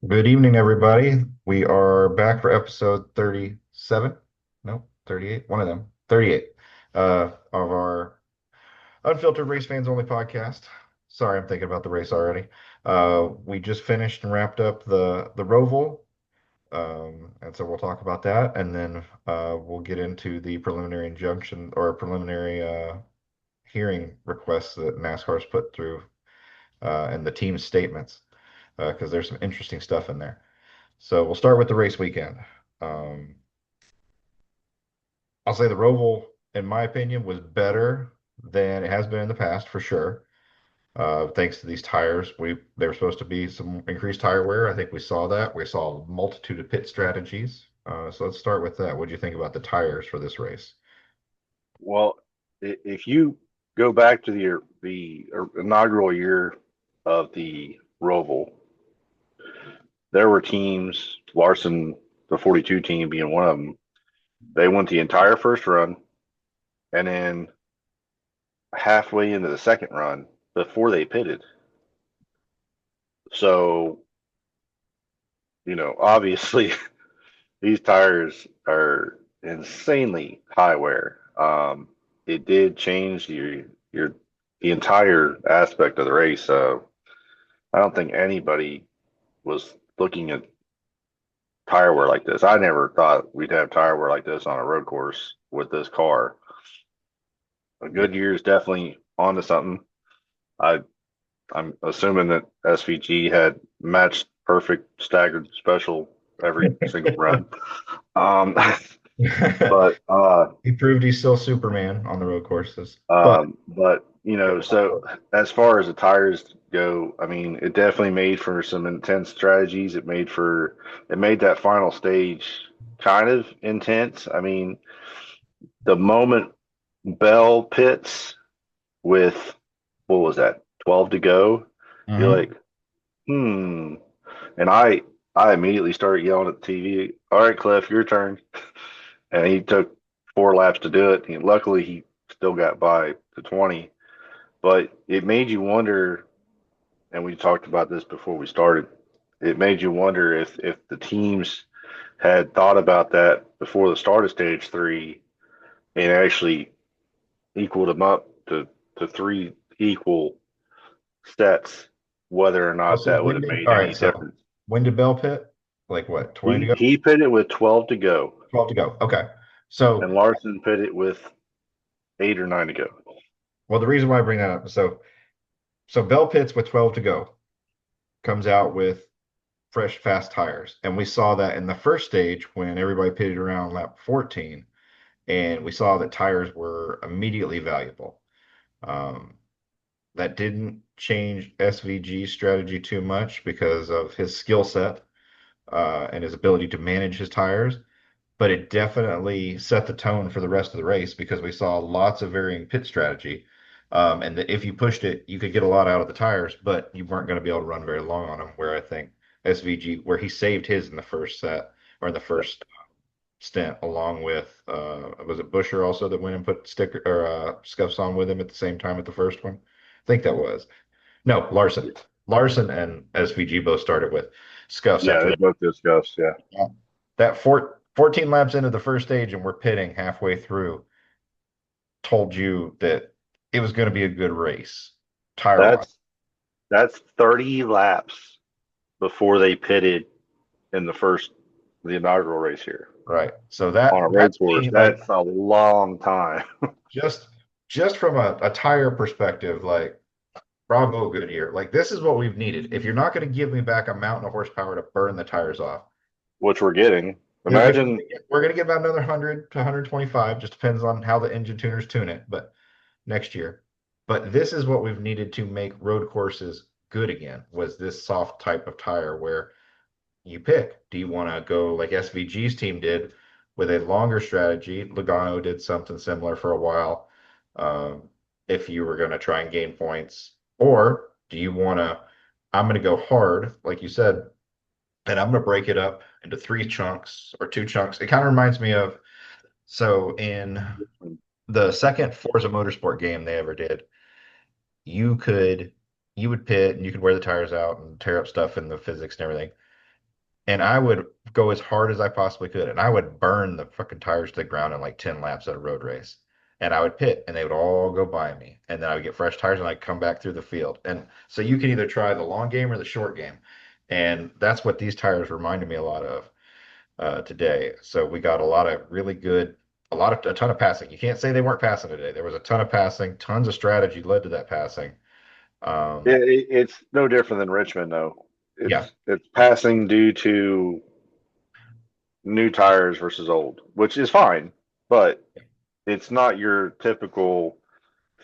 Good evening, everybody. We are back for episode 37. No, 38. One of them. 38 of our Unfiltered Race Fans Only podcast. Sorry, I'm thinking about the race already. We just finished and wrapped up the Roval, and so we'll talk about that, and then we'll get into the preliminary injunction or preliminary hearing requests that NASCAR's put through and the team's statements because there's some interesting stuff in there. So we'll start with the race weekend. Um, I'll say the Roval, in my opinion, was better than it has been in the past for sure. Thanks to these tires, we there were supposed to be some increased tire wear. I think we saw that. We saw a multitude of pit strategies. So let's start with that. What do you think about the tires for this race? Well, if you go back to the inaugural year of the Roval, there were teams, Larson, the 42 team being one of them. They went the entire first run, and then halfway into the second run before they pitted. So, obviously these tires are insanely high wear. It did change your the entire aspect of the race. I don't think anybody was looking at tire wear like this. I never thought we'd have tire wear like this on a road course with this car. A Yeah. good year is definitely onto something. I I'm assuming that SVG had matched perfect staggered special every single run. Um, but He proved he's still Superman on the road courses. But so as far as the tires go, I mean, it definitely made for some intense strategies. It made that final stage kind of intense. I mean, the moment Bell pits with what was that, 12 to go, you're Mhm. like, hmm. And I immediately started yelling at the TV, all right, Cliff, your turn. And he took 4 laps to do it. And luckily he still got by to 20. But it made you wonder, and we talked about this before we started. It made you wonder if the teams had thought about that before the start of stage three and actually equaled them up to three equal sets, whether or not also, that would have made all any right, so difference. when did Bell pit? Like what, 20 to go? He pitted with 12 to go, 12 to go. Okay. So, and Larson pitted with 8 or 9 to go. well, the reason why I bring that up, so Bell pits with 12 to go, comes out with fresh, fast tires. And we saw that in the first stage when everybody pitted around lap 14, and we saw that tires were immediately valuable. Um, that didn't change SVG's strategy too much because of his skill set and his ability to manage his tires. But it definitely set the tone for the rest of the race because we saw lots of varying pit strategy. And that if you pushed it, you could get a lot out of the tires, but you weren't going to be able to run very long on them. Where I think SVG, where he saved his in the first set or in the Yeah. first stint, along with was it Busher also that went and put sticker or scuffs on with him at the same time at the first one? I think that was no Larson. Larson and SVG both started with scuffs Yeah, after they they both discussed. Yeah, that 14 laps into the first stage and we're pitting halfway through told you that it was going to be a good race tire wise. that's that's 30 laps before they pitted in the inaugural race here Right. So on a that's road course. me like That's a long time. just just from a tire perspective, like bravo Goodyear. Like this is what we've needed. If you're not going to give me back a mountain of horsepower to burn the tires off, Which we're getting. which Imagine, we're going to get about another 100 to 125, just depends on how the engine tuners tune it, but next year. But this is what we've needed to make road courses good again, was this soft type of tire where you pick. Do you want to go like SVG's team did with a longer strategy? Logano did something similar for a while. Um, if you were going to try and gain points, or do you want to? I'm going to go hard, like you said, and I'm going to break it up into three chunks or two chunks. It kind of reminds me of so in the second Forza Motorsport game they ever did, you could you would pit and you could wear the tires out and tear up stuff in the physics and everything. and I would go as hard as I possibly could, and I would burn the fucking tires to the ground in like 10 laps at a road race. And I would pit, and they would all go by me, and then I would get fresh tires, and I'd come back through the field. And so you can either try the long game or the short game, and that's what these tires reminded me a lot of today. So we got a lot of really good, a ton of passing. You can't say they weren't passing today. There was a ton of passing, tons of strategy led to that passing. Um, It's no different than Richmond, though. yeah, It's passing due to new tires versus old, which is fine, but it's not your typical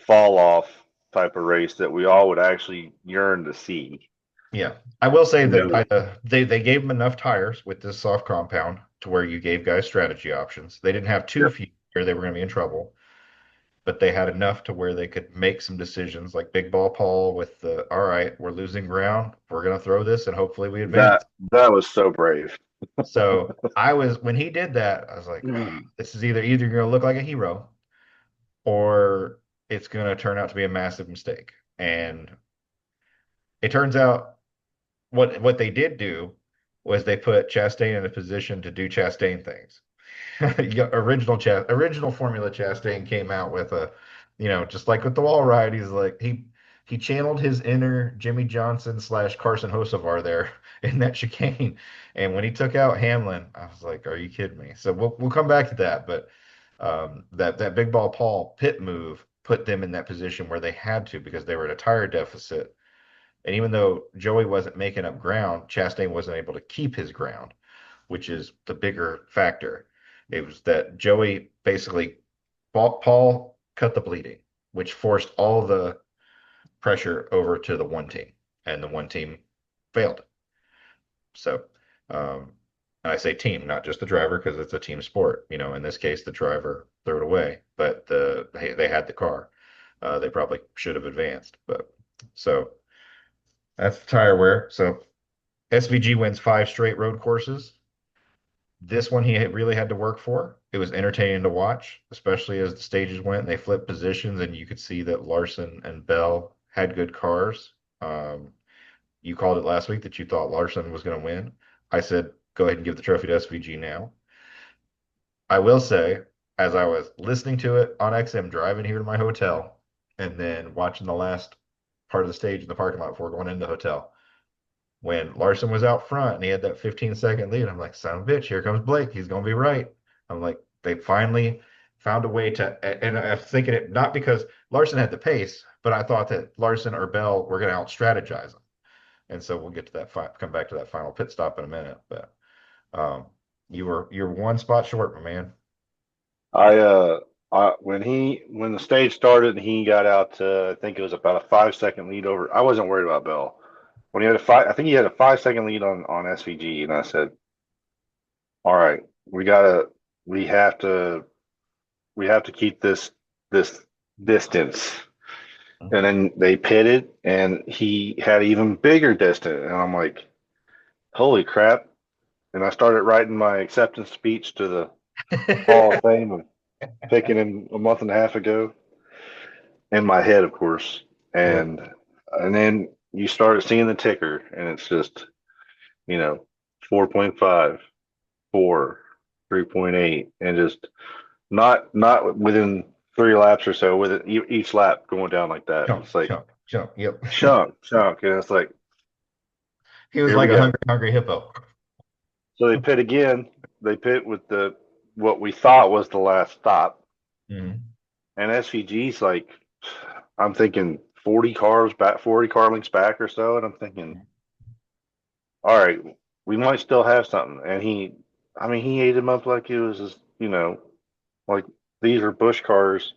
fall off type of race that we all would actually yearn to see. yeah. I will say You that know, they gave them enough tires with this soft compound to where you gave guys strategy options. They didn't have too yep. few or they were going to be in trouble, but they had enough to where they could make some decisions like Big Ball Paul with the, all right, we're losing ground. We're going to throw this and hopefully we advance. That was so brave. So I was, when he did that, I was like, oh, this is either going to look like a hero or it's going to turn out to be a massive mistake. And it turns out what they did do was they put Chastain in a position to do Chastain things. Yeah, original Formula Chastain came out with a, just like with the wall ride, he's like he channeled his inner Jimmy Johnson slash Carson Hocevar there in that chicane. And when he took out Hamlin, I was like, are you kidding me? So we'll come back to that, but that big ball Paul pit move put them in that position where they had to because they were at a tire deficit. And even though Joey wasn't making up ground, Chastain wasn't able to keep his ground, which is the bigger factor. It was that Joey basically, Paul cut the bleeding, which forced all the pressure over to the one team, and the one team failed. So, and I say team, not just the driver, because it's a team sport. In this case, the driver threw it away, but they had the car. They probably should have advanced, but so that's the tire wear. So SVG wins 5 straight road courses. This one he really had to work for. It was entertaining to watch, especially as the stages went and they flipped positions, and you could see that Larson and Bell had good cars. You called it last week that you thought Larson was going to win. I said, go ahead and give the trophy to SVG now. I will say, as I was listening to it on XM driving here to my hotel and then watching the last part of the stage in the parking lot before going into the hotel, when Larson was out front and he had that 15-second lead, I'm like, son of a bitch, here comes Blake. He's going to be right. I'm like, they finally found a way to, and I'm thinking it not because Larson had the pace, but I thought that Larson or Bell were going to out strategize him. And so we'll get to that, come back to that final pit stop in a minute. But you're one spot short, my man. When the stage started and he got out to, I think it was about a 5 second lead over. I wasn't worried about Bell. When he had a five, I think he had a 5 second lead on SVG, and I said, "All right, we have to, we have to keep this distance." And then they pitted, and he had even bigger distance, and I'm like, "Holy crap!" And I started writing my acceptance speech to the Hall of Fame of picking him a month and a half ago in my head, of course. Yep. And then you started seeing the ticker, and it's just, you know, 4.5, 4, 3.8, and just not within 3 laps or so, with each lap going down like that. Chunk, It's like chunk, chunk. Yep. chunk, and it's like, He was here we like a go. hungry, hungry hippo. So they pit again. They pit with the what we thought was the last stop, Mhm. and SVG's like, I'm thinking 40 cars back, 40 car lengths back or so, and I'm thinking, all right, we might still have something. And I mean, he ate him up like it was, just, like these are Bush cars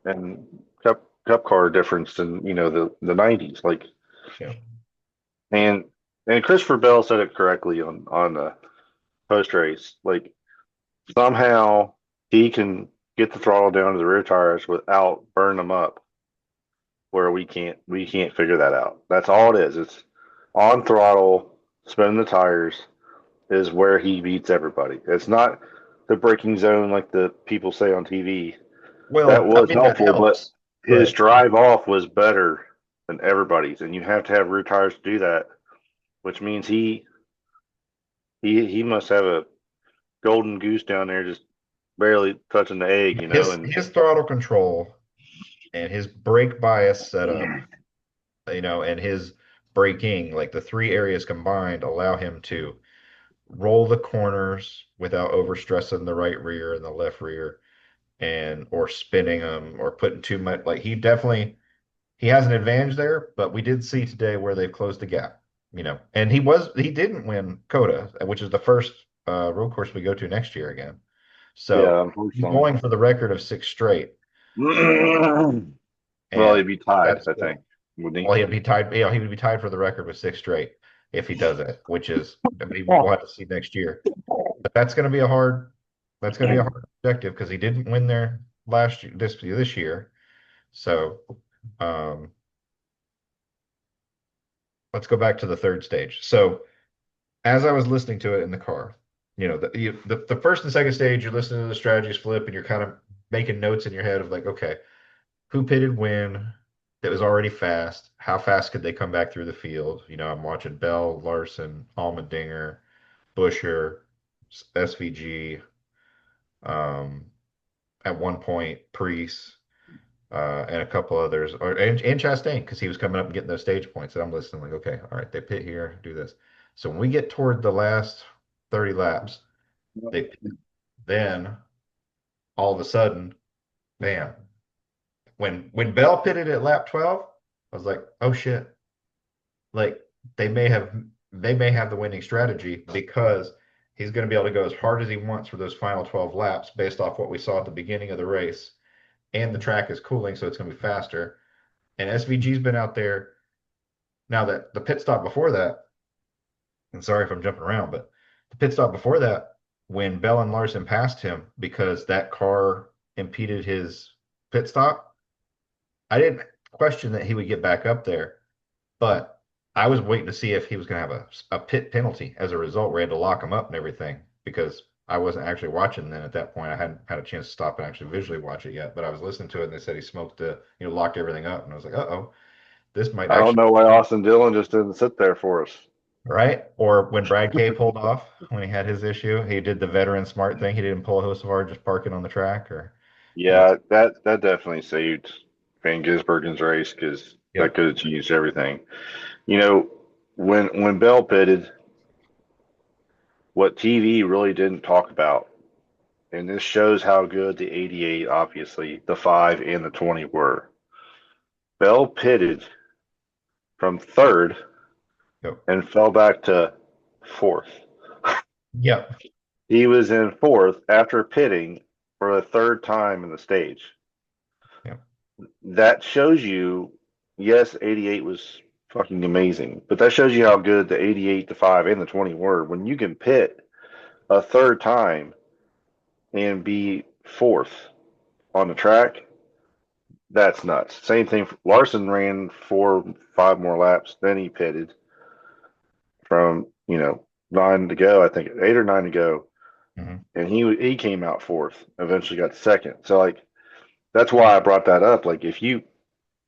and cup car difference in the 90s. Like, Yeah. and Christopher Bell said it correctly on the post race. Like, somehow he can get the throttle down to the rear tires without burning them up, where we can't figure that out. That's all it is. It's on throttle, spinning the tires is where he beats everybody. It's not the braking zone like the people say on TV. That Well, I was mean, that helpful, but helps, his but drive off was better than everybody's, and you have to have rear tires to do that, which means he must have a golden goose down there just barely touching the egg, you know, and His throttle control and his brake bias setup, and his braking, like the three areas combined, allow him to roll the corners without overstressing the right rear and the left rear, and or spinning them or putting too much. Like he has an advantage there, but we did see today where they've closed the gap, and he didn't win Coda, which is the first road course we go to next year again. So yeah, he's unfortunately. going for the record of six straight, Well, and he'd be tied, that's I think, cool. wouldn't he? Well, he'd be tied. He would be tied for the record with six straight if he does it, which is, I mean, we'll have to see next year. But that's going to be a hard objective because he didn't win there last year, this year. So, um, let's go back to the third stage. So, as I was listening to it in the car, the first and second stage, you're listening to the strategies flip, and you're kind of making notes in your head of like, okay, who pitted when that was already fast? How fast could they come back through the field? I'm watching Bell, Larson, Allmendinger, Busher, SVG, um, at one point, Priest, and a couple others, and Chastain, because he was coming up and getting those stage points. And I'm listening, like, okay, all right, they pit here, do this. So when we get toward the last 30 laps, they pit. Then all of a sudden, bam. When Bell pitted at lap 12, I was like, oh shit. Like they may have they may have the winning strategy because he's going to be able to go as hard as he wants for those final 12 laps based off what we saw at the beginning of the race. And the track is cooling, so it's going to be faster. And SVG's been out there. Now that the pit stop before that, and sorry if I'm jumping around, but the pit stop before that, when Bell and Larson passed him because that car impeded his pit stop, I didn't question that he would get back up there, but I was waiting to see if he was going to have a pit penalty as a result. We had to lock him up and everything because I wasn't actually watching then at that point. I hadn't had a chance to stop and actually visually watch it yet, but I was listening to it and they said he locked everything up. And I was like, uh-oh, this might I don't actually, know why Austin Dillon just didn't sit there for us. right? Or when Brad K pulled off when he had his issue, he did the veteran smart thing. He didn't pull a so hard, just park it on the track, or he was, Yeah, that definitely saved Van Gisbergen's race because that yep, could have changed everything. You know, when Bell pitted, what TV really didn't talk about, and this shows how good the 88, obviously, the 5 and the 20 were. Bell pitted from third yep, and fell back to fourth. yep, He was in fourth after pitting for the third time in the stage. yep, That shows you, yes, 88 was fucking amazing, but that shows you how good the 88, the 5, and the 20 were. When you can pit a third time and be fourth on the track, that's nuts. Same thing. Larson ran 4, 5 more laps, then he pitted from 9 to go. I think 8 or 9 to go, hmm, and he came out fourth. Eventually got second. So like that's why I brought that up. Like if you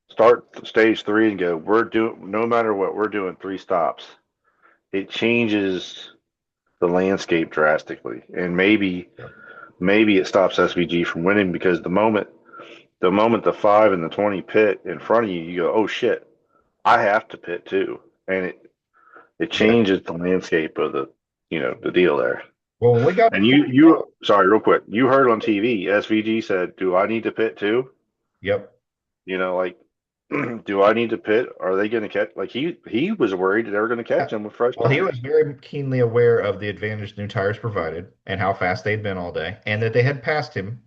start stage three and go, we're doing no matter what, we're doing 3 stops. It changes the landscape drastically, and yep, maybe it stops SVG from winning because the moment the 5 and the 20 pit in front of you, you go, oh shit, I have to pit too, and it yeah. changes the landscape of the deal there. Well, when we got to And 40, you sorry, real quick, you heard on TV, SVG said, "Do I need to pit too?" yep. Like, do I need to pit? Are they going to catch? Like he was worried that they were going to catch Yeah. him with fresh Well, he tires. was very keenly aware of the advantage new tires provided and how fast they'd been all day, and that they had passed him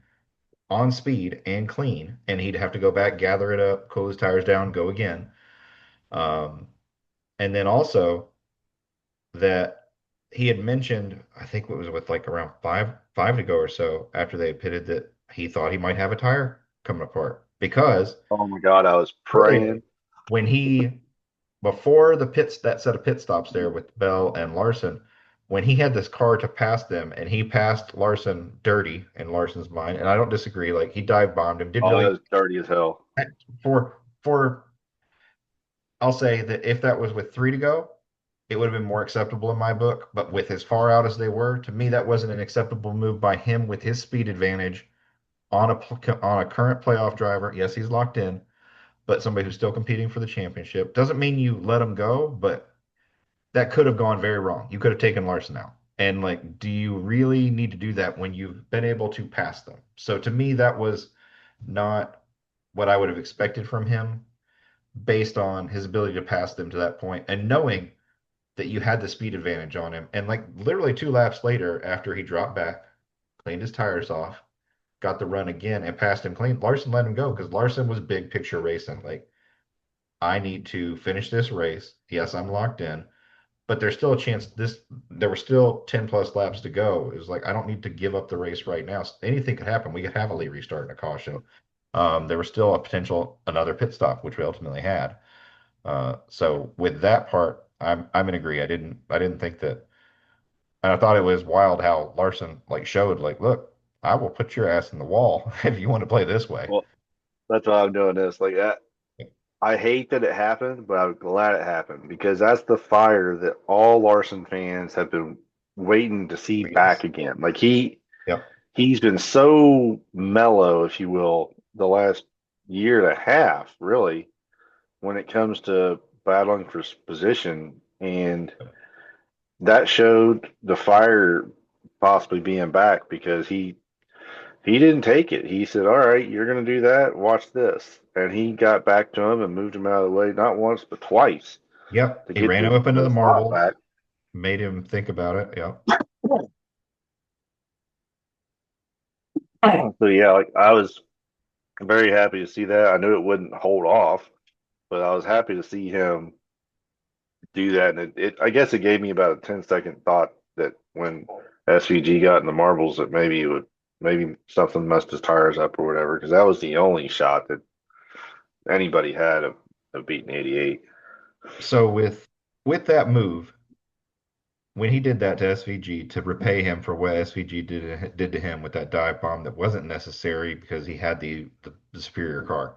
on speed and clean, and he'd have to go back, gather it up, cool his tires down, go again. Um, and then also that he had mentioned, I think it was with like around five to go or so after they had pitted, that he thought he might have a tire coming apart because Oh my God, I was earlier praying. when he before that set of pit stops there with Bell and Larson, when he had this car to pass them and he passed Larson dirty in Larson's mind, and I don't disagree, like he dive bombed him, didn't Oh, that really was dirty as hell. for I'll say that if that was with three to go, it would have been more acceptable in my book. But with as far out as they were, to me, that wasn't an acceptable move by him with his speed advantage on a current playoff driver. Yes, he's locked in, but somebody who's still competing for the championship doesn't mean you let him go, but that could have gone very wrong. You could have taken Larson out. And like, do you really need to do that when you've been able to pass them? So to me, that was not what I would have expected from him based on his ability to pass them to that point and knowing that you had the speed advantage on him. And like literally 2 laps later, after he dropped back, cleaned his tires off, got the run again and passed him clean, Larson let him go because Larson was big picture racing. Like, I need to finish this race. Yes, I'm locked in, but there's still a chance there were still 10 plus laps to go. It was like, I don't need to give up the race right now. Anything could happen. We could have a late restart and a caution. There was still a potential another pit stop, which we ultimately had. So with that part, I'm in agree. I didn't think that, and I thought it was wild how Larson like showed like, look, I will put your ass in the wall if you want to play this way. Well, that's why I'm doing this. Like, I hate that it happened, but I'm glad it happened because that's the fire that all Larson fans have been waiting to see Yes. back again. Like Yep. he's been so mellow, if you will, the last year and a half, really, when it comes to battling for position, and that showed the fire possibly being back because he didn't take it. He said, "All right, you're going to do that. Watch this." And he got back to him and moved him out of the way, not once, but twice Yep. to He get ran him up into the the spot marbles, back. made him think about it. Yep. So, yeah, like I was very happy to see that. I knew it wouldn't hold off, but I was happy to see him do that. And I guess it gave me about a 10-second thought that when SVG got in the marbles, that maybe something messed his tires up or whatever, because that was the only shot that anybody had of beating 88. So with that move, when he did that to SVG to repay him for what SVG did to him with that dive bomb that wasn't necessary because he had the superior car.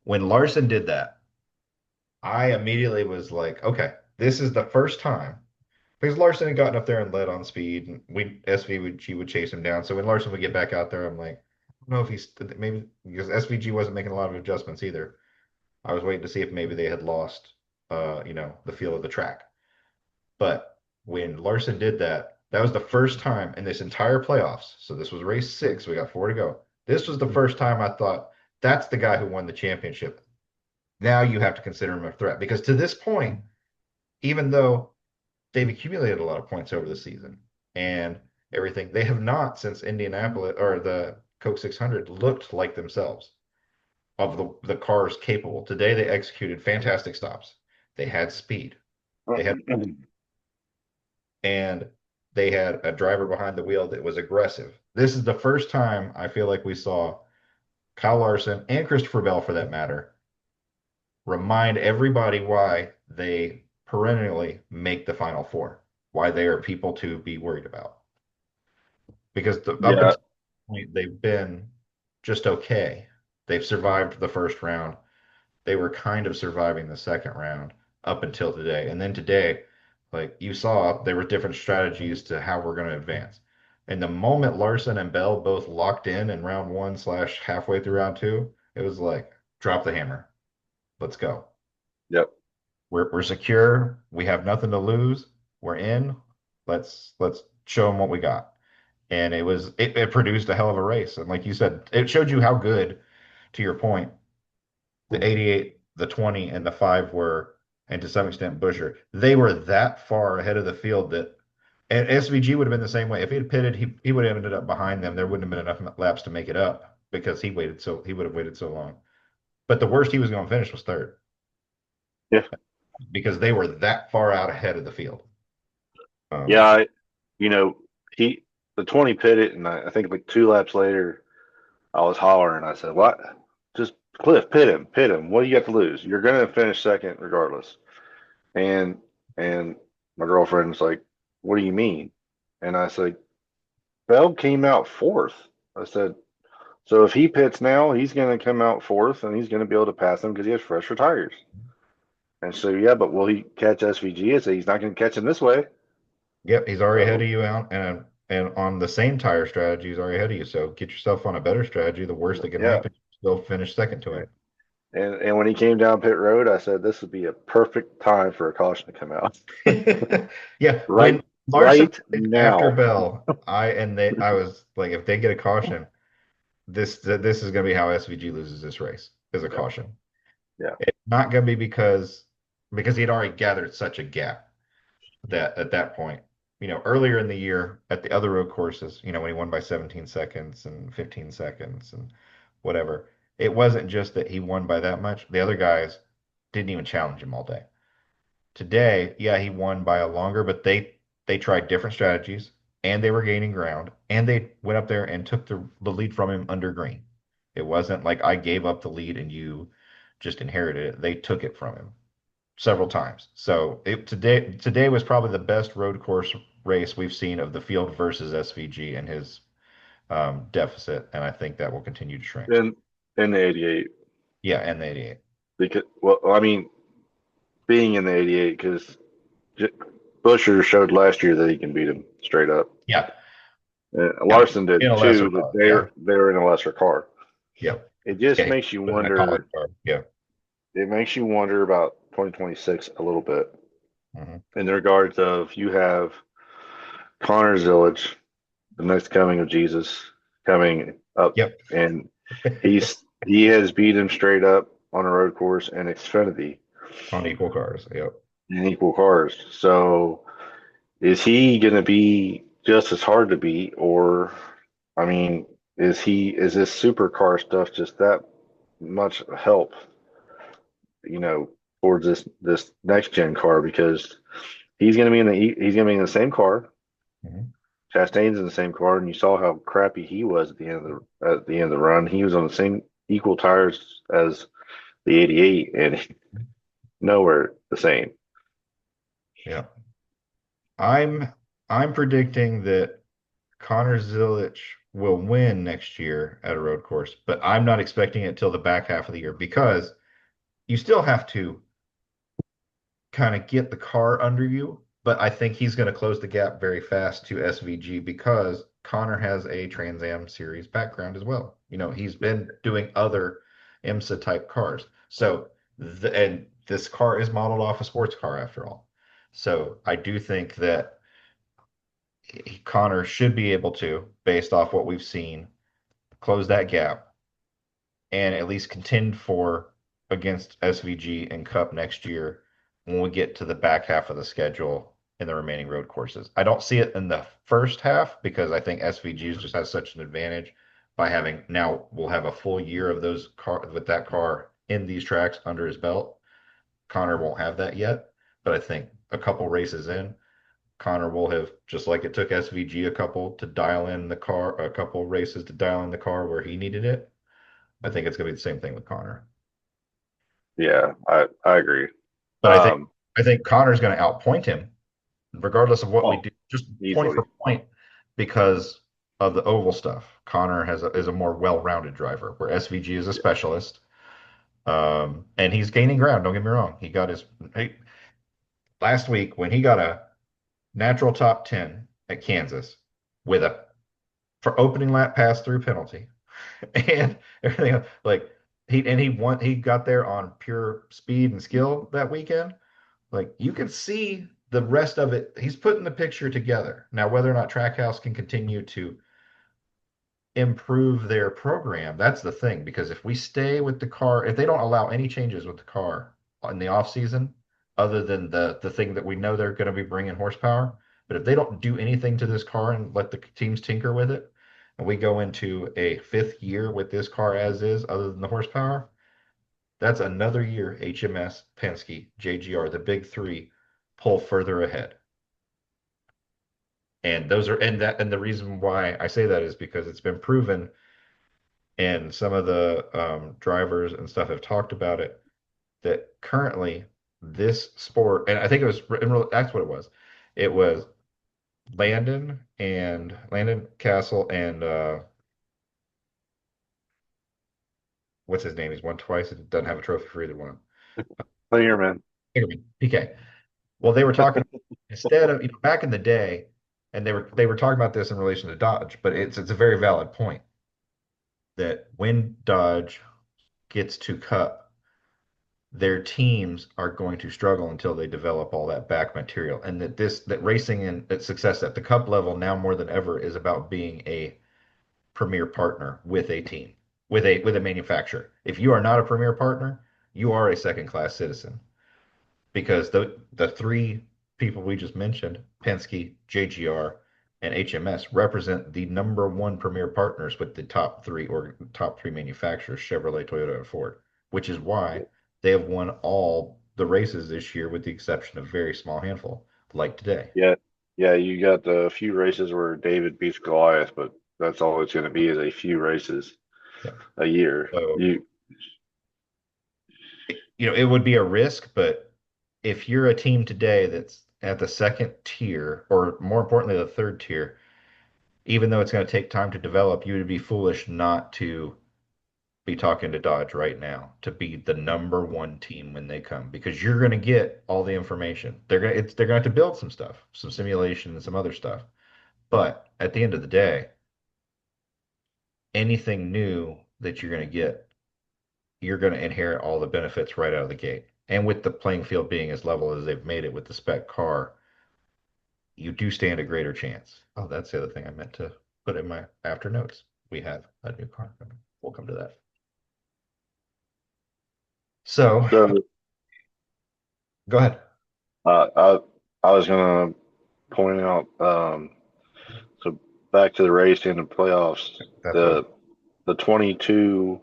When Larson did that, I immediately was like, okay, this is the first time because Larson had gotten up there and led on speed, and SVG would chase him down. So when Larson would get back out there, I'm like, I don't know if he's maybe because SVG wasn't making a lot of adjustments either. I was waiting to see if maybe they had lost, the feel of the track. But when Larson did that, that was the first time in this entire playoffs. So this was race 6. We got 4 to go. This was the first time I thought that's the guy who won the championship. Now you have to consider him a threat because to this point, even though they've accumulated a lot of points over the season and everything, they have not since Indianapolis or the Coke 600 looked like themselves of the cars capable. Today they executed fantastic stops. They had speed. They had and they had a driver behind the wheel that was aggressive. This is the first time I feel like we saw Kyle Larson and Christopher Bell, for that matter, remind everybody why they perennially make the Final Four, why they are people to be worried about. Because up Yeah, until this point, they've been just okay. They've survived the first round. They were kind of surviving the second round up until today. And then today, like you saw, there were different strategies to how we're going to advance. And the moment Larson and Bell both locked in round one slash halfway through round two, it was like, drop the hammer. Let's go. yep. We're secure. We have nothing to lose. We're in. Let's show them what we got. And it produced a hell of a race. And like you said, it showed you how good, to your point, the 88, the 20, and the 5 were, and to some extent Busher, they were that far ahead of the field that, and SVG would have been the same way. If he had pitted, he would have ended up behind them. There wouldn't have been enough laps to make it up because he would have waited so long. But the worst he was going to finish was third Yeah. because they were that far out ahead of the field. Yeah. Um, You know, he, the 20 pitted, and I think like 2 laps later, I was hollering. I said, "What? Just Cliff, pit him, pit him. What do you got to lose? You're going to finish second regardless." And and my girlfriend's like, "What do you mean?" And I said, "Bell came out fourth." I said, "So if he pits now, he's going to come out fourth, and he's going to be able to pass him because he has fresher tires." And so, yeah, but will he catch SVG? I say he's not going to catch him this way. Yep, he's already ahead So, of you out, and on the same tire strategy, he's already ahead of you. So get yourself on a better strategy. The worst that can yeah. happen, you'll finish second to him. And when he came down pit road, I said this would be a perfect time for a caution to come out. Yeah, Right, when Larson right quit after now. Bell, I was like, if they get a caution, this is going to be how SVG loses this race is a Yeah, caution. yeah. It's not going to be because he'd already gathered such a gap that at that point, earlier in the year at the other road courses, when he won by 17 seconds and 15 seconds and whatever, it wasn't just that he won by that much. The other guys didn't even challenge him all day. Today, yeah, he won by a longer, but they tried different strategies and they were gaining ground and they went up there and took the lead from him under green. It wasn't like I gave up the lead and you just inherited it. They took it from him several times. So today was probably the best road course race we've seen of the field versus SVG and his deficit, and I think that will continue to shrink. In the 88, Yeah, and the 88. because, well, I mean, being in the 88, because Busher showed last year that he can beat him straight up. Yeah, yeah, Larson in did a lesser too, but car. Yeah, they're in a lesser car. yeah, It just yeah. makes you But in a college wonder. car. Yeah. It makes you wonder about 2026 a little bit Hmm. in the regards of you have Connor Zillage, the next coming of Jesus, coming up, Yep. and he has beat him straight up on a road course in Xfinity On equal cars. Yep. in equal cars. So is he going to be just as hard to beat, or I mean, is this supercar stuff just that much help, you know, towards this next gen car because he's going to be in the same car. Hmm. Chastain's in the same car, and you saw how crappy he was at the end of the run. He was on the same equal tires as the 88, and nowhere the same. Yeah. I'm I'm predicting that Connor Zilic will win next year at a road course, but I'm not expecting it till the back half of the year because you still have to kind of get the car under you. But I think he's going to close the gap very fast to SVG because Connor has a Trans Am series background as well. He's been doing other IMSA type cars. So, and this car is modeled off a sports car after all. So I do think that Connor should be able to, based off what we've seen, close that gap and at least contend for against SVG and Cup next year when we get to the back half of the schedule in the remaining road courses. I don't see it in the first half because I think SVG's just has such an advantage by having now we'll have a full year of those car with that car in these tracks under his belt. Connor won't have that yet, but I think a couple races in, Connor will have just like it took SVG a couple to dial in the car, a couple races to dial in the car where he needed it. I think it's going to be the same thing with Connor. Yeah, I agree. But Um, I think Connor's going to outpoint him, regardless of what we oh, do, just point easily. for point, because of the oval stuff. Connor is a more well-rounded driver, where SVG is a specialist, and he's gaining ground. Don't get me wrong. Last week when he got a natural top 10 at Kansas with a for opening lap pass through penalty and everything else, like he got there on pure speed and skill that weekend. Like you can see the rest of it. He's putting the picture together. Now, whether or not Trackhouse can continue to improve their program, that's the thing. Because if we stay with the car, if they don't allow any changes with the car in the off season, other than the thing that we know they're going to be bringing horsepower, but if they don't do anything to this car and let the teams tinker with it, and we go into a fifth year with this car as is, other than the horsepower, that's another year HMS, Penske, JGR, the big three, pull further ahead. And those are and the reason why I say that is because it's been proven, and some of the drivers and stuff have talked about it, that currently this sport, and I think it was that's what it was. It was Landon Castle and what's his name? He's won twice and doesn't have a trophy for either one. Clear, man. PK. Well, they were talking instead of, back in the day, and they were talking about this in relation to Dodge, but it's a very valid point that when Dodge gets to Cup, their teams are going to struggle until they develop all that back material, and that racing and that success at the Cup level now more than ever is about being a premier partner with a team, with a manufacturer. If you are not a premier partner, you are a second class citizen because the three people we just mentioned, Penske, JGR, and HMS, represent the number one premier partners with the top three manufacturers, Chevrolet, Toyota, and Ford, which is why they have won all the races this year, with the exception of a very small handful, like today. Yeah, yeah, you got the few races where David beats Goliath, but that's all it's going to be is a few races Yeah. a year. So, it would be a risk, but if you're a team today that's at the second tier, or more importantly, the third tier, even though it's going to take time to develop, you would be foolish not to be talking to Dodge right now to be the number one team when they come, because you're going to get all the information. They're going to have to build some stuff, some simulation and some other stuff. But at the end of the day, anything new that you're going to get, you're going to inherit all the benefits right out of the gate. And with the playing field being as level as they've made it with the spec car, you do stand a greater chance. Oh, that's the other thing I meant to put in my after notes. We have a new car coming. We'll come to that. So So go ahead. I was going to point out, so back to the race and the playoffs, That's what. the the 22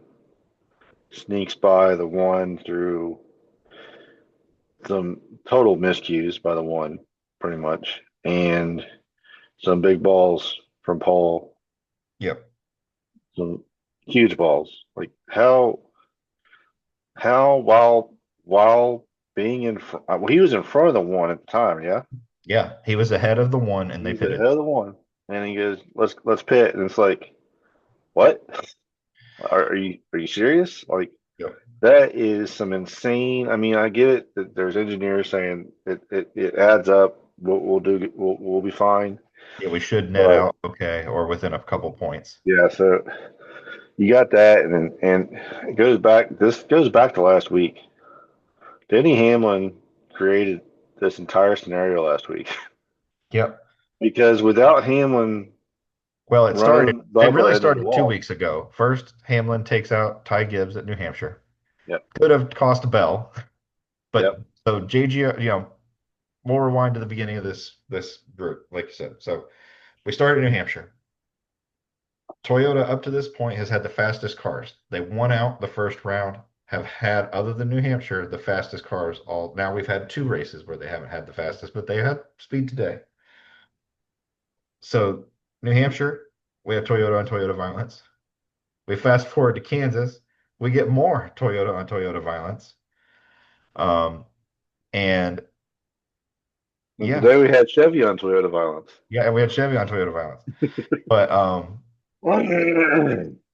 sneaks by the one through some total miscues by the one, pretty much, and some big balls from Paul, Yep. some huge balls. Like how while being in front, well, he was in front of the one at the time, yeah. Yeah. He was ahead of the one and He they was ahead pitted. of the one, and he goes, "Let's pit," and it's like, what? Are you serious? Like Yep. that is some insane. I mean, I get it that there's engineers saying it adds up. We'll be fine. Yeah, we should net But out okay, or within a couple points. yeah, so you got that, and it goes back. This goes back to last week. Denny Hamlin created this entire scenario last week Yep. because without Hamlin Well, running it Bubba really into the started two wall, weeks ago. First, Hamlin takes out Ty Gibbs at New Hampshire. yep, Could have cost a bell, but yep, so JG, we'll rewind to the beginning of this group, like you said. So we started in New Hampshire. Toyota up to this point has had the fastest cars. They won out the first round, have had, other than New Hampshire, the fastest cars all. Now we've had two races where they haven't had the fastest, but they had speed today. So New Hampshire, we have Toyota on Toyota violence. We fast forward to Kansas, we get more Toyota on Toyota violence. Um, and and yeah, today we had Chevy on Toyota violence. yeah, and we had Chevy on Toyota violence. But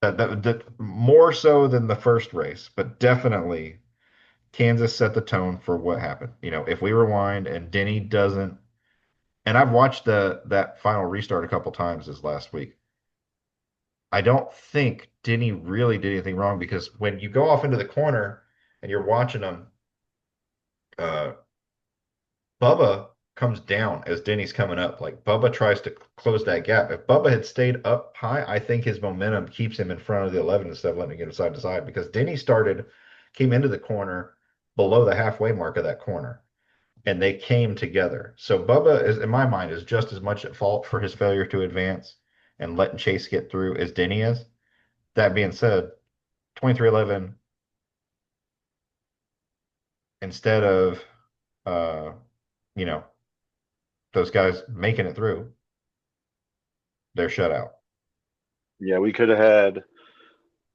that more so than the first race, but definitely Kansas set the tone for what happened. If we rewind and Denny doesn't, and I've watched that final restart a couple times this last week. I don't think Denny really did anything wrong, because when you go off into the corner and you're watching them, uh, Bubba comes down as Denny's coming up. Like Bubba tries to close that gap. If Bubba had stayed up high, I think his momentum keeps him in front of the 11 instead of letting him get side to side, because Denny came into the corner below the halfway mark of that corner, and they came together. So Bubba is, in my mind, is just as much at fault for his failure to advance and letting Chase get through as Denny is. That being said, 2311, instead of uh, you know, those guys making it through, they're shut out. Yeah, we could have had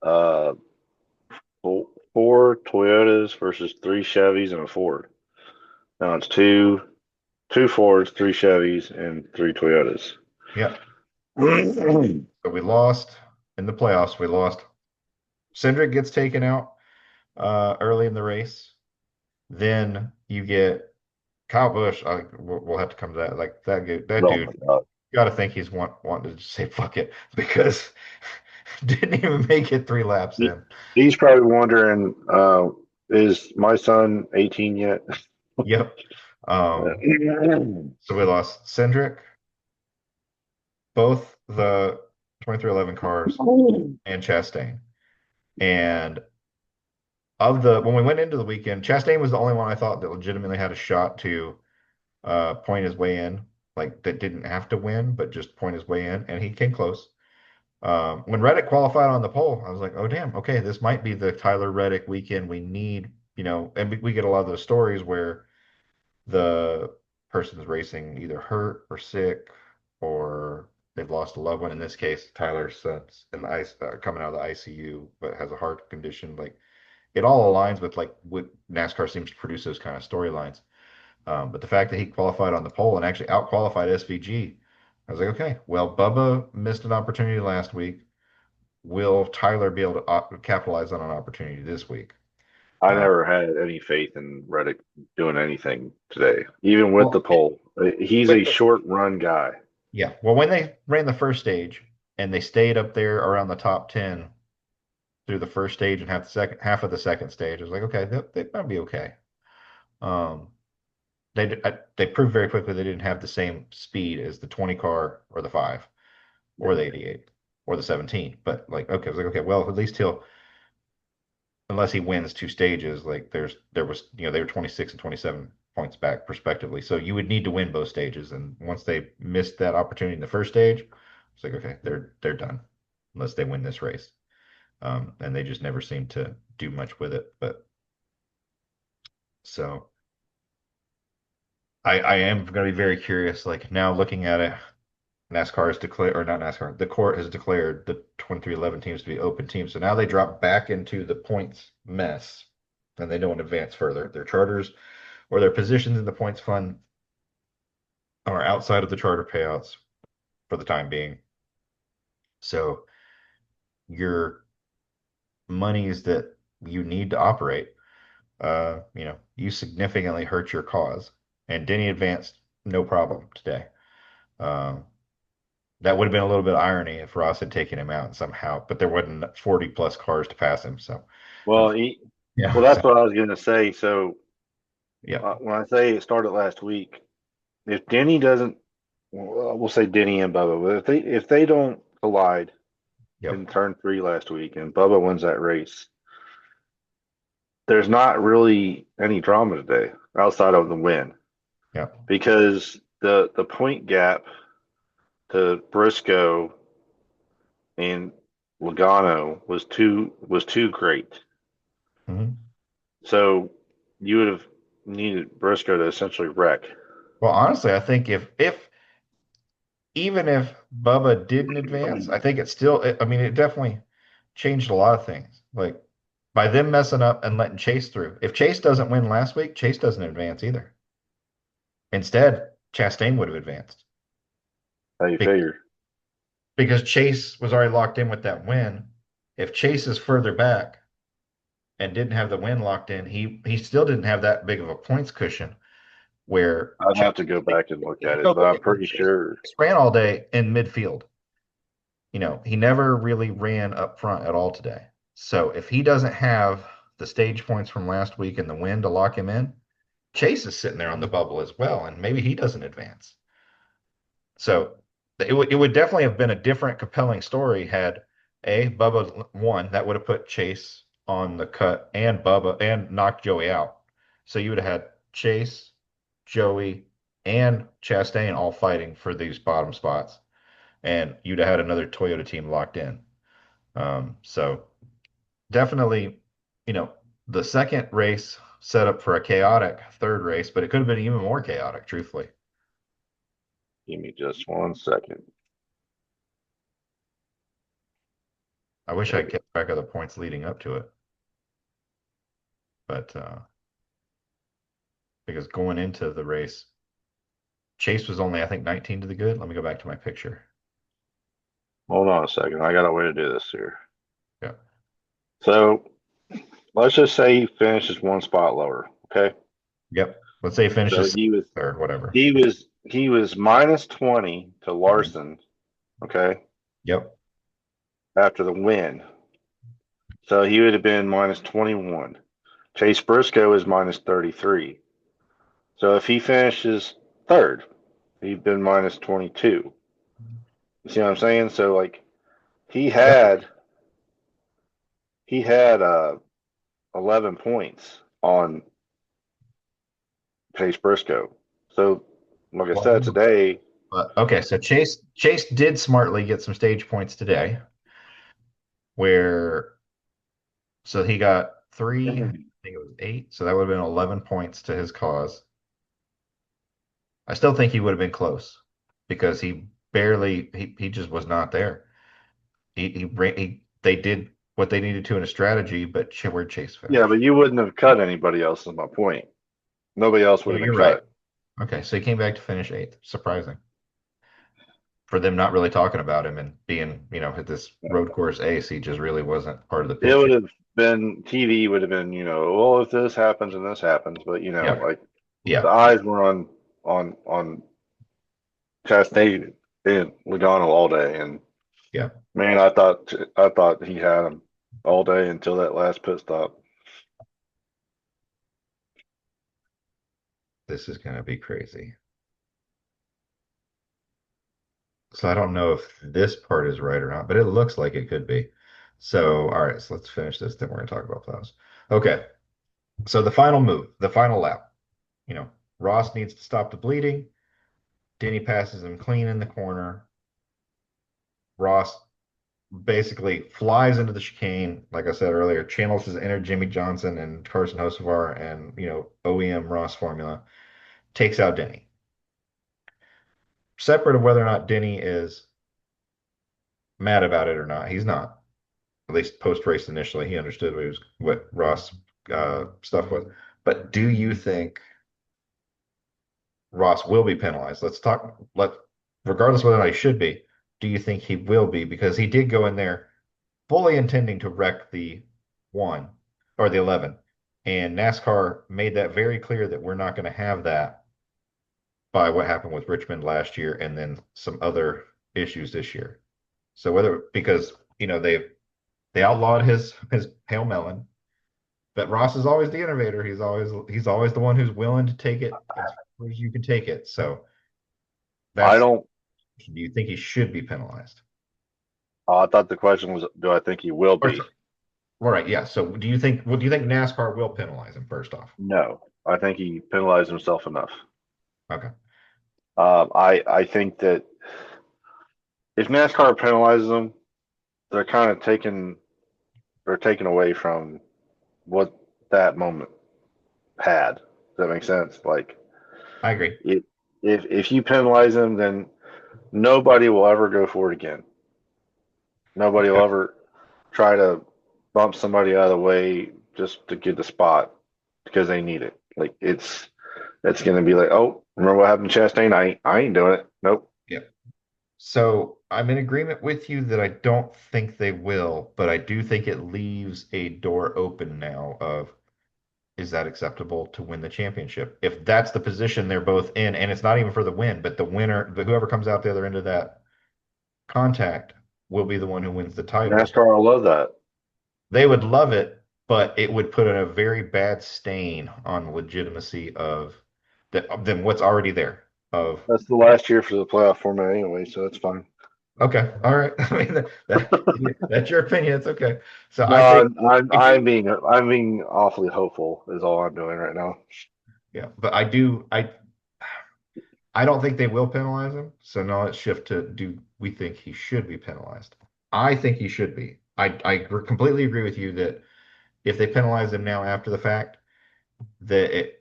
uh four Toyotas versus three Chevys and a Ford. Now it's two Fords, three Chevys, and three Toyotas. Yeah. So we lost in the playoffs. We lost. Cindric gets taken out early in the race. Then you get Kyle Busch. We'll have to come to that. Like that Oh my dude, God. got to think he's wanting to just say fuck it because didn't even make it 3 laps He- in. He's probably wondering, is my son 18 yet? Yep. Um, so we lost Cindric, both the 2311 cars, and Chastain. And when we went into the weekend, Chastain was the only one I thought that legitimately had a shot to point his way in, like that didn't have to win, but just point his way in, and he came close. When Reddick qualified on the pole, I was like, oh damn, okay, this might be the Tyler Reddick weekend we need, and we get a lot of those stories where the person's racing either hurt or sick or they've lost a loved one. In this case, Tyler's son's in the ice, coming out of the ICU, but has a heart condition. Like it all aligns with like what NASCAR seems to produce those kind of storylines. But the fact that he qualified on the pole and actually out qualified SVG, I was like, okay, well, Bubba missed an opportunity last week. Will Tyler be able to capitalize on an opportunity this week? I Uh, never had any faith in Reddick doing anything today, even with the well, pole. He's with a short run guy. Yeah. Well, when they ran the first stage and they stayed up there around the top 10 through the first stage and half of the second stage, I was like, okay, they might be okay. Um, they proved very quickly they didn't have the same speed as the 20 car or the 5 or the 88 or the 17. But like, okay, I was like, okay, well, at least he'll unless he wins 2 stages, like there was, they were 26 and 27 points back respectively. So you would need to win both stages. And once they missed that opportunity in the first stage, it's like, okay, they're done unless they win this race. And they just never seemed to do much with it. But so I am going to be very curious. Like now looking at it, NASCAR has declared, or not NASCAR, the court has declared the 2311 teams to be open teams. So now they drop back into the points mess and they don't advance further. Their charters or their positions in the points fund are outside of the charter payouts for the time being. So your monies that you need to operate, you significantly hurt your cause. And Denny advanced no problem today. Um, that would have been a little bit of irony if Ross had taken him out somehow, but there wasn't 40 plus cars to pass him. So, Well, um, he, well, yeah, that's so what I was going to say. So yeah, when I say it started last week, if Denny doesn't, well, we'll say Denny and Bubba, but if they don't collide yep, in turn three last week and Bubba wins that race, there's not really any drama today outside of the win yep. because the point gap to Briscoe and Logano was too great. Mhm. So you would have needed Briscoe to essentially wreck. Well, honestly, I think if even if Bubba didn't advance, I think I mean, it definitely changed a lot of things. Like by them messing up and letting Chase through. If Chase doesn't win last week, Chase doesn't advance either. Instead, Chastain would have advanced How you Be- figure? because Chase was already locked in with that win. If Chase is further back and didn't have the win locked in, he still didn't have that big of a points cushion where I'd Chase, have to go back and look if you at go it, but look I'm at when pretty sure. Chase ran all day in midfield. He never really ran up front at all today. So if he doesn't have the stage points from last week and the win to lock him in, Chase is sitting there on the bubble as well, and maybe he doesn't advance. So it would definitely have been a different, compelling story had Bubba won. That would have put Chase on the cut and Bubba and knocked Joey out. So you would have had Chase, Joey, and Chastain all fighting for these bottom spots, and you'd have had another Toyota team locked in. So definitely, you know, the second race set up for a chaotic third race, but it could have been even more chaotic, truthfully. Give me just 1 second. I wish I There we go. kept track of the points leading up to it, but because going into the race, Chase was only, I think, 19 to the good. Let me go back to my picture. Hold on a second. I got a way to do this here. Yeah. So let's just say he finishes one spot lower. Okay. Yep. Let's say he So finishes third, whatever. he was minus 20 to Mhm. Larson, okay, Yep. after the win. So he would have been minus 21. Chase Briscoe is minus 33. So if he finishes third, he'd been minus 22. You see what I'm saying? So like he Yep. had he had 11 points on Chase Briscoe. So like I Well, said today, okay, so Chase did smartly get some stage points today, where so he got three, I think it was eight, so that would have been 11 points to his cause. I still think he would have been close because he just was not there. They did what they needed to in a strategy, but where Chase yeah, finished. but you wouldn't have cut anybody else is my point. Nobody else would So have been you're right. cut. Okay, so he came back to finish eighth. Surprising for them not really talking about him and being, at this road course ace. He just really wasn't part of the It would picture. have been TV would have been, well, if this happens and this happens, but Yeah, like yeah, the eyes were on Chastain and Logano all day, and yeah. man, I thought he had him all day until that last pit stop. This is gonna be crazy. So I don't know if this part is right or not, but it looks like it could be. So, all right, so let's finish this, then we're gonna talk about plows. Okay, so the final move, the final lap, you know, Ross needs to stop the bleeding. Denny passes him clean in the corner. Ross basically flies into the chicane, like I said earlier, channels his inner Jimmy Johnson and Carson Hocevar and, OEM Ross formula, takes out Denny. Separate of whether or not Denny is mad about it or not, he's not. At least post race initially, he understood what Ross stuff was. But do you think Ross will be penalized? Regardless of whether or not he should be, do you think he will be? Because he did go in there fully intending to wreck the one or the 11. And NASCAR made that very clear that we're not going to have that by what happened with Richmond last year and then some other issues this year. So because, they outlawed his Hail Melon. But Ross is always the innovator. He's always the one who's willing to take it as far as you can take it. So I that's don't. do you think he should be penalized? I thought the question was, do I think he will Or be? all right, yeah. So do you think NASCAR will penalize him first off? No, I think he penalized himself enough. Okay. I think that if NASCAR penalizes him, they're kind of taken away from what that moment had. Does that make sense? Like I agree. it, if you penalize him, then nobody will ever go for it again. Nobody will Yeah. ever try to bump somebody out of the way just to get the spot because they need it. Like it's going to be like, oh, remember what happened to Chastain? I ain't doing it. Nope. Yeah. So I'm in agreement with you that I don't think they will, but I do think it leaves a door open now of is that acceptable to win the championship? If that's the position they're both in, and it's not even for the win, but the winner, whoever comes out the other end of that contact will be the one who wins the title. NASCAR will love that. They would love it, but it would put in a very bad stain on the legitimacy of than what's already there. Of That's the last year for the playoff format anyway, so that's fine. okay, all right. I mean that's your opinion. It's okay. So No, I think I'm being awfully hopeful is all I'm doing right now. yeah, but I don't think they will penalize him. So now let's shift to do we think he should be penalized? I think he should be. I completely agree with you that if they penalize him now after the fact, that it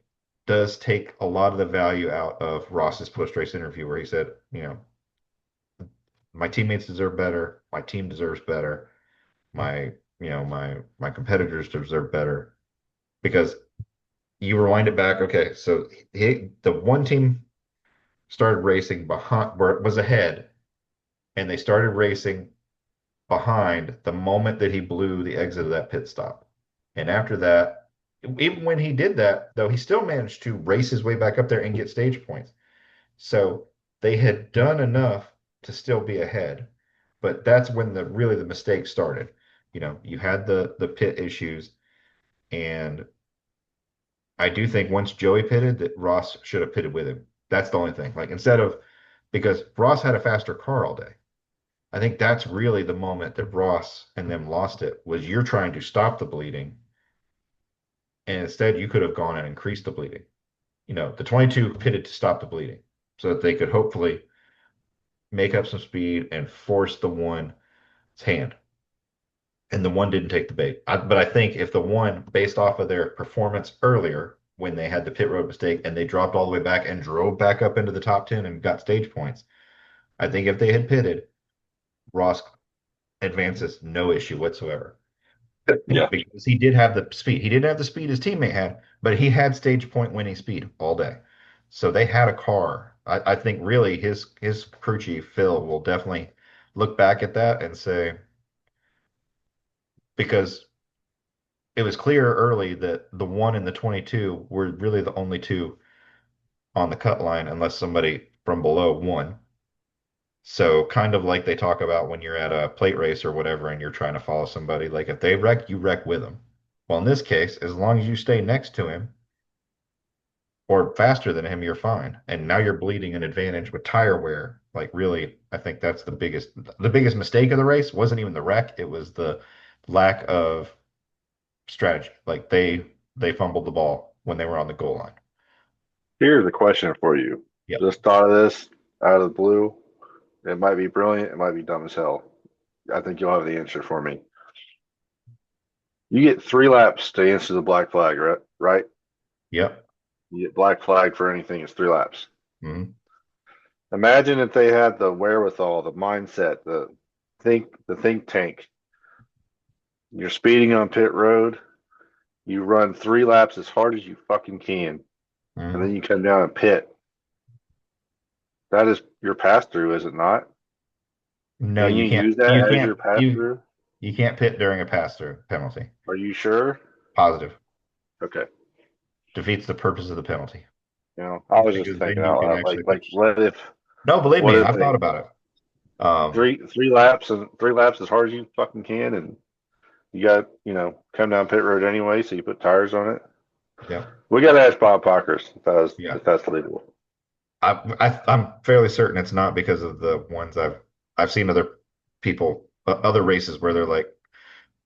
does take a lot of the value out of Ross's post-race interview where he said, my teammates deserve better, my team deserves better, my my competitors deserve better because you rewind it back. Okay, so the one team started racing behind where it was ahead, and they started racing behind the moment that he blew the exit of that pit stop. And after that, even when he did that, though, he still managed to race his way back up there and get stage points. So they had done enough to still be ahead. But that's when the really the mistake started. You had the pit issues, and I do think once Joey pitted, that Ross should have pitted with him. That's the only thing. Like instead of because Ross had a faster car all day. I think that's really the moment that Ross and them lost it was you're trying to stop the bleeding, and instead you could have gone and increased the bleeding. The 22 pitted to stop the bleeding so that they could hopefully make up some speed and force the one's hand. And the one didn't take the bait. But I think if the one, based off of their performance earlier, when they had the pit road mistake and they dropped all the way back and drove back up into the top 10 and got stage points, I think if they had pitted, Ross advances no issue whatsoever. Yeah. Because he did have the speed. He didn't have the speed his teammate had, but he had stage point winning speed all day. So they had a car. I think really his crew chief Phil will definitely look back at that and say because it was clear early that the one and the 22 were really the only two on the cut line unless somebody from below won. So kind of like they talk about when you're at a plate race or whatever and you're trying to follow somebody, like if they wreck, you wreck with them. Well, in this case, as long as you stay next to him or faster than him, you're fine. And now you're bleeding an advantage with tire wear. Like really, I think that's the biggest mistake of the race wasn't even the wreck, it was the lack of strategy. Like they fumbled the ball when they were on the goal line. Here's a question for you. Yep. Just thought of this out of the blue. It might be brilliant. It might be dumb as hell. I think you'll have the answer for me. You get 3 laps to answer the black flag, right? Right? Yep. You get black flag for anything. It's 3 laps. Hmm. Imagine if they had the wherewithal, the mindset, the think tank. You're speeding on pit road. You run 3 laps as hard as you fucking can, and then Hmm. you come down and pit. That is your pass through, is it not? No, Can you you can't. use that You as can't. your pass You through? you can't pit during a pass through penalty. Are you sure? Positive. Okay. Defeats the purpose of the penalty. I was just Because then thinking you out can loud, actually like pitch. what if No, believe what me, if I've thought they about it. three laps and 3 laps as hard as you fucking can, and you got come down pit road anyway, so you put tires on it. Yeah, We got to ask Bob Pockers yeah. if that's legal. I'm fairly certain it's not because of the ones I've seen other people, other races where they're like,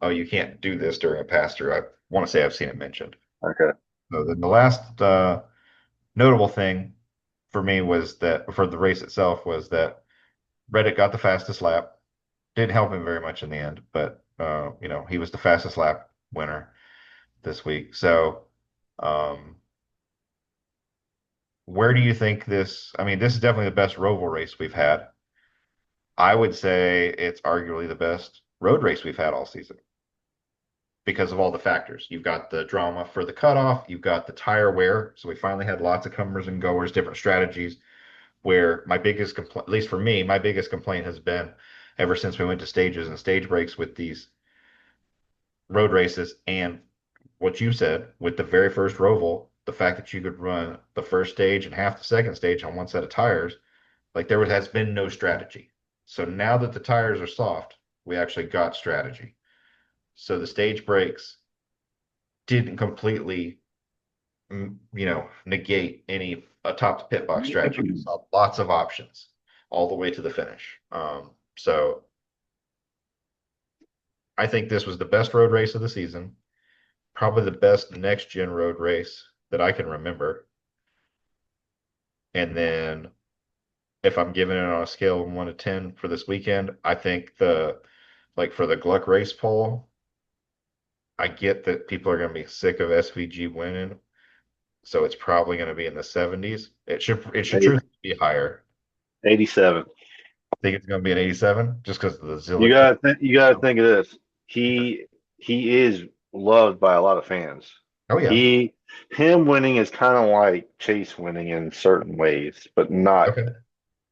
oh, you can't do this during a pass through. I want to say I've seen it mentioned. Okay. So then the last notable thing for me was that for the race itself was that Reddick got the fastest lap. Didn't help him very much in the end, but he was the fastest lap winner this week. So, um, where do you think this? I mean, this is definitely the best roval race we've had. I would say it's arguably the best road race we've had all season because of all the factors. You've got the drama for the cutoff, you've got the tire wear. So we finally had lots of comers and goers, different strategies. Where my biggest complaint, at least for me, my biggest complaint has been ever since we went to stages and stage breaks with these road races and what you said with the very first Roval, the fact that you could run the first stage and half the second stage on one set of tires, like has been no strategy. So now that the tires are soft, we actually got strategy. So the stage breaks didn't completely, negate any top to pit box strategy. We saw lots of options all the way to the finish. So I think this was the best road race of the season, probably the best next gen road race that I can remember. And then if I'm giving it on a scale of 1 to 10 for this weekend, I think for the Gluck race poll, I get that people are going to be sick of SVG winning, so it's probably going to be in the 70s. It should Eight, truly be higher. 87. I think it's going to be an 87 just because of the You Zilla cut. got you got to think of this. He is loved by a lot of fans. Oh yeah. Him winning is kind of like Chase winning in certain ways, but not Okay.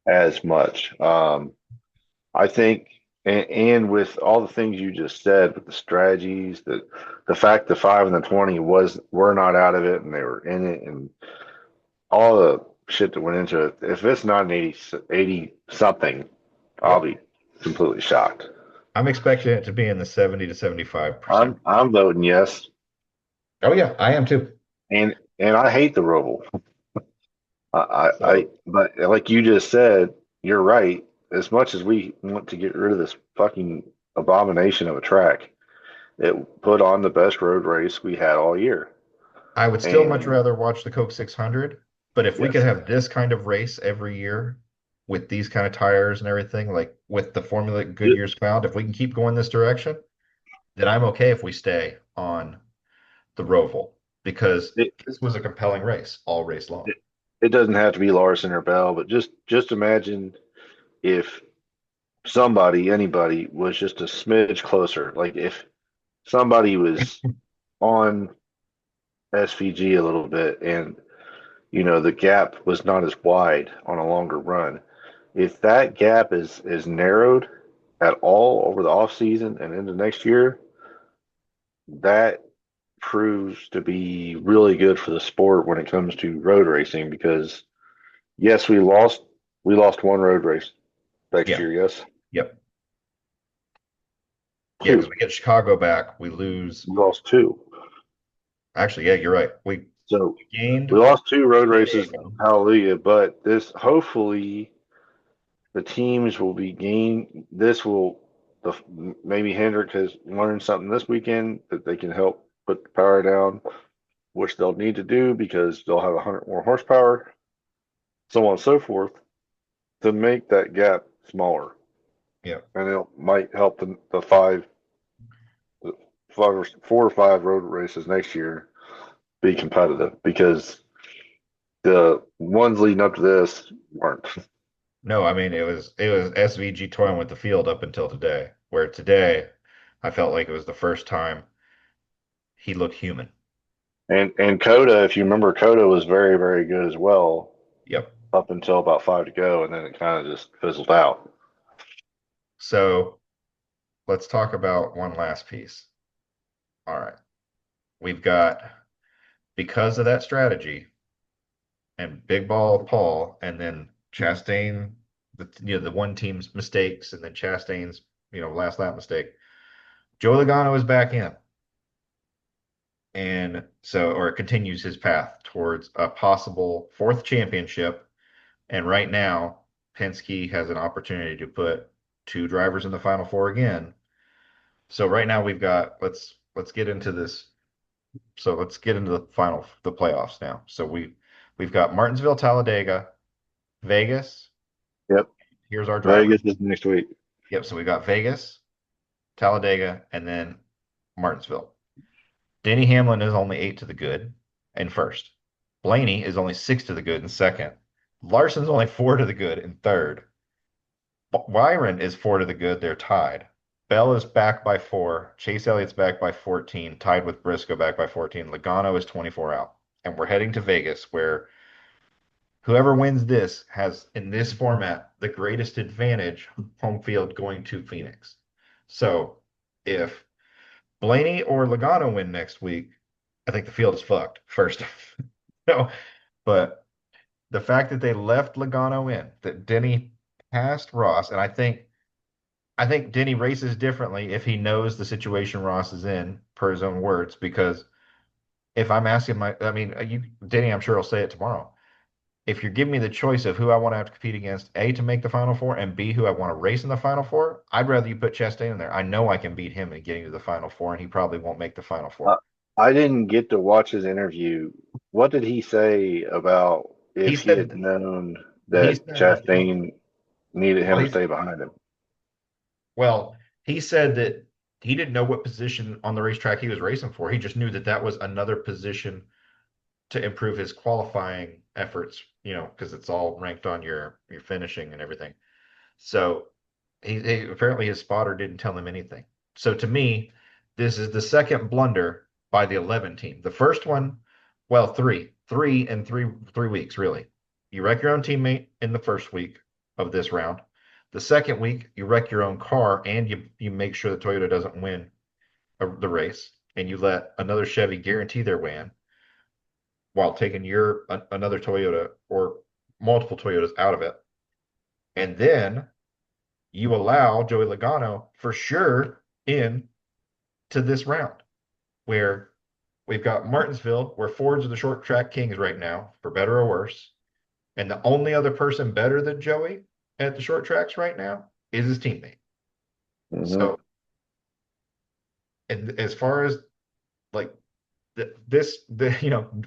as much. I think and with all the things you just said, with the strategies, the fact the 5 and the 20 were not out of it and they were in it, and all the shit that went into it. If it's not an 80 something, I'll Yep. be completely shocked. I'm expecting it to be in the 70 to 75%. I'm voting yes, Oh yeah, I am too. and I hate the Roval. So But like you just said, you're right. As much as we want to get rid of this fucking abomination of a track, it put on the best road race we had all year. I would still much And rather watch the Coke 600, but if we could yes, have this kind of race every year with these kind of tires and everything, like with the formula it, Goodyear's found, if we can keep going this direction, then I'm okay if we stay on the Roval because it, this was a compelling race all race long. it, it doesn't have to be Larson or Bell, but just imagine if anybody was just a smidge closer. Like if somebody was on SVG a little bit and the gap was not as wide on a longer run. If that gap is narrowed at all over the off season and into next year, that proves to be really good for the sport when it comes to road racing because yes, we lost one road race next Yeah. year, yes. Yep. Yeah, because Two. we get Chicago back, we lose. We lost two. Actually, yeah, you're right. We So we gained lost two road San races, Diego. hallelujah, but this hopefully the teams will be gain. This will the maybe Hendrick has learned something this weekend that they can help put the power down, which they'll need to do because they'll have 100 more horsepower, so on and so forth, to make that gap smaller, Yeah. and it might help the five or 4 or 5 road races next year be competitive because the ones leading up to this weren't. No, I mean it was SVG toying with the field up until today, where today I felt like it was the first time he looked human. And Coda, if you remember, Coda was very, very good as well Yep. up until about 5 to go, and then it kind of just fizzled out. So let's talk about one last piece. All right. We've got because of that strategy and Big Ball Paul and then Chastain, the one team's mistakes and then Chastain's, last lap mistake. Joe Logano is back in. And so, or continues his path towards a possible fourth championship. And right now, Penske has an opportunity to put two drivers in the final four again. So right now we've got let's get into this. So let's get into the playoffs now. So we've got Martinsville, Talladega, Vegas. Yep. Here's our driver. Vegas is next week. Yep. So we got Vegas, Talladega, and then Martinsville. Denny Hamlin is only 8 to the good in first. Blaney is only 6 to the good in second. Larson's only 4 to the good in third. Byron is 4 to the good. They're tied. Bell is back by 4. Chase Elliott's back by 14, tied with Briscoe back by 14. Logano is 24 out. And we're heading to Vegas, where whoever wins this has, in this format, the greatest advantage home field going to Phoenix. So if Blaney or Logano win next week, I think the field is fucked, first. No, but the fact that they left Logano in, that Denny passed Ross, and I think Denny races differently if he knows the situation Ross is in, per his own words, because if I'm asking I mean, Denny, I'm sure will say it tomorrow. If you're giving me the choice of who I want to have to compete against, A, to make the Final Four, and B, who I want to race in the Final Four, I'd rather you put Chastain in there. I know I can beat him in getting to the Final Four, and he probably won't make the Final Uh, Four. I didn't get to watch his interview. What did he say about He if he had said, known he that said, Chastain needed well, him to stay behind him? well, he said that he didn't know what position on the racetrack he was racing for. He just knew that that was another position to improve his qualifying efforts, because it's all ranked on your finishing and everything. So apparently his spotter didn't tell him anything. So to me, this is the second blunder by the 11 team. The first one, well, three in 3 weeks, really. You wreck your own teammate in the first week of this round. The second week, you wreck your own car and you make sure that Toyota doesn't win the race, and you let another Chevy guarantee their win while taking another Toyota or multiple Toyotas out of it. And then you allow Joey Logano for sure in to this round where we've got Martinsville, where Fords are the short track kings right now, for better or worse. And the only other person better than Joey at the short tracks right now is his teammate. Hmm. So, and as far as like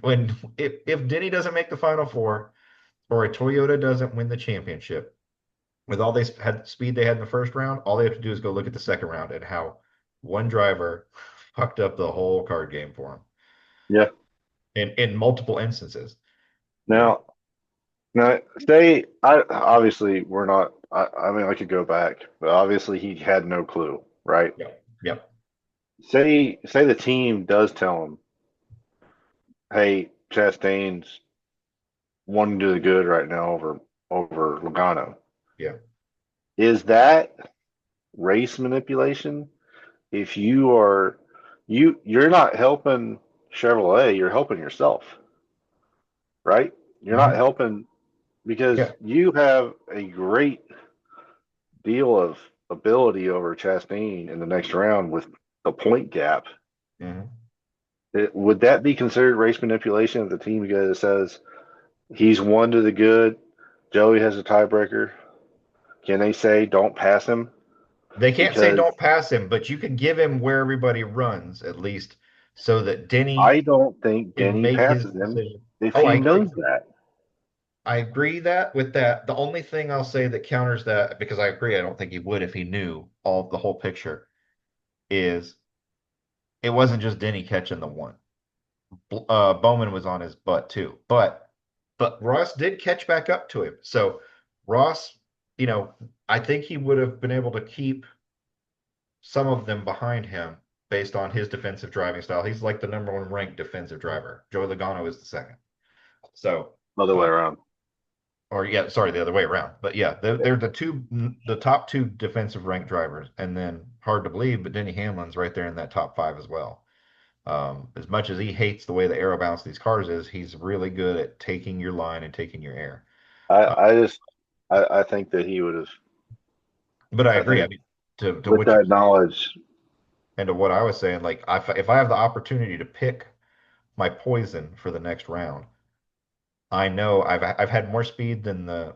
when if Denny doesn't make the final four or a Toyota doesn't win the championship, with all they had speed they had in the first round, all they have to do is go look at the second round and how one driver fucked up the whole card game for him Yeah. in multiple instances. You know, Now, now, say I obviously we're not. I mean, I could go back, but obviously he had no clue, right? yep, yep, Say the team does tell him, "Hey, Chastain's wanting to do the good right now over Logano." yeah. Is that race manipulation? If you're not helping Chevrolet, you're helping yourself, right? You're not Hmm. helping because Yeah. you have a great deal of ability over Chastain in the next round with the point gap. Hmm. Would that be considered race manipulation if the team goes says he's one to the good, Joey has a tiebreaker? Can they say don't pass him? They can't say Because don't pass him, but you can give him where everybody runs at least so that I Denny don't think can Denny make his passes him decision. if Oh, he I agree. knows that. I agree that with that. The only thing I'll say that counters that, because I agree, I don't think he would if he knew all the whole picture, is it wasn't just Denny catching the one. Bowman was on his butt too, but Ross did catch back up to him. So Ross, you know, I think he would have been able to keep some of them behind him based on his defensive driving style. He's like the number one ranked defensive driver. Joey Logano is the second. So, Other way uh, around. or yeah, sorry, the other way around. But yeah, they're the top two defensive ranked drivers, and then hard to believe, but Denny Hamlin's right there in that top five as well. As much as he hates the way the aero balance of these cars is, he's really good at taking your line and taking your air. Uh, I just I think that he would have. but I I agree. I think mean, to with what you're that saying knowledge, and to what I was saying, like if I have the opportunity to pick my poison for the next round, I know I've had more speed than the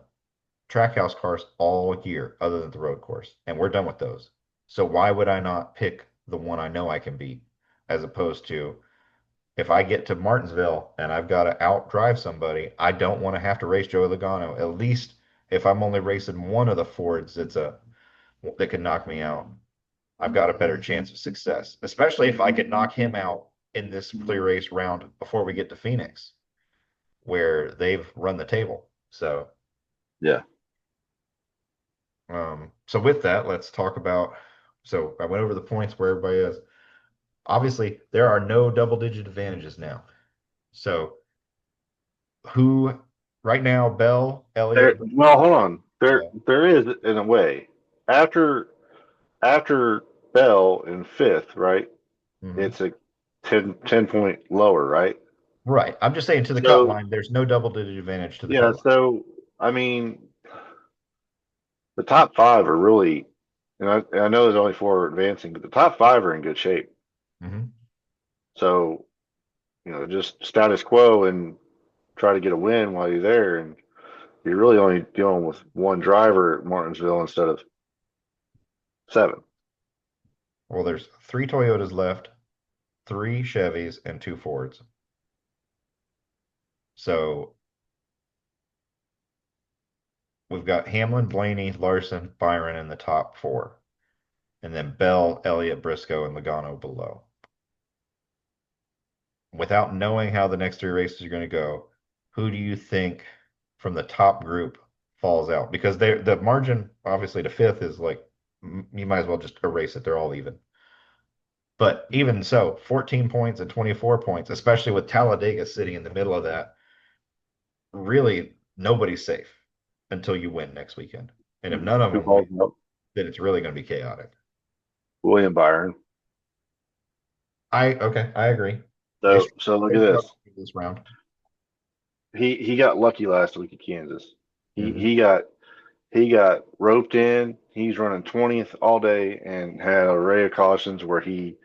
Trackhouse cars all year, other than the road course, and we're done with those. So why would I not pick the one I know I can beat, as opposed to if I get to Martinsville and I've got to outdrive somebody, I don't want to have to race Joey Logano. At least if I'm only racing one of the Fords that can knock me out, I've got a better chance of success, especially if I could knock him out in this clear race round before we get to Phoenix, where they've run the table. yeah. So with that, let's talk about. So I went over the points where everybody is. Obviously, there are no double-digit advantages now. So who right now, Bell, There, Elliott, well, hold on. yeah. There is in a way after after Bell in fifth, right? Hmm. It's a 10 point lower, right? Right. I'm just saying to the cut So line, there's no double-digit advantage to the yeah, cut line. so I mean, the top five are really, and I know there's only four advancing, but the top five are in good shape. Hmm. So just status quo and try to get a win while you're there, and you're really only dealing with one driver at Martinsville instead of seven. Well, there's three Toyotas left, three Chevys, and two Fords. So we've got Hamlin, Blaney, Larson, Byron in the top four, and then Bell, Elliott, Briscoe, and Logano below. Without knowing how the next three races are going to go, who do you think from the top group falls out? Because the margin, obviously, to fifth is like you might as well just erase it. They're all even. But even so, 14 points and 24 points, especially with Talladega sitting in the middle of that, really nobody's safe until you win next weekend. And if none of Who them win, calls him up? then it's really going to be chaotic. William Byron. I agree. They So should so look they at this. struggled this round. He got lucky last week at Kansas. He Hmm. he got he got roped in. He's running 20th all day and had an array of cautions where he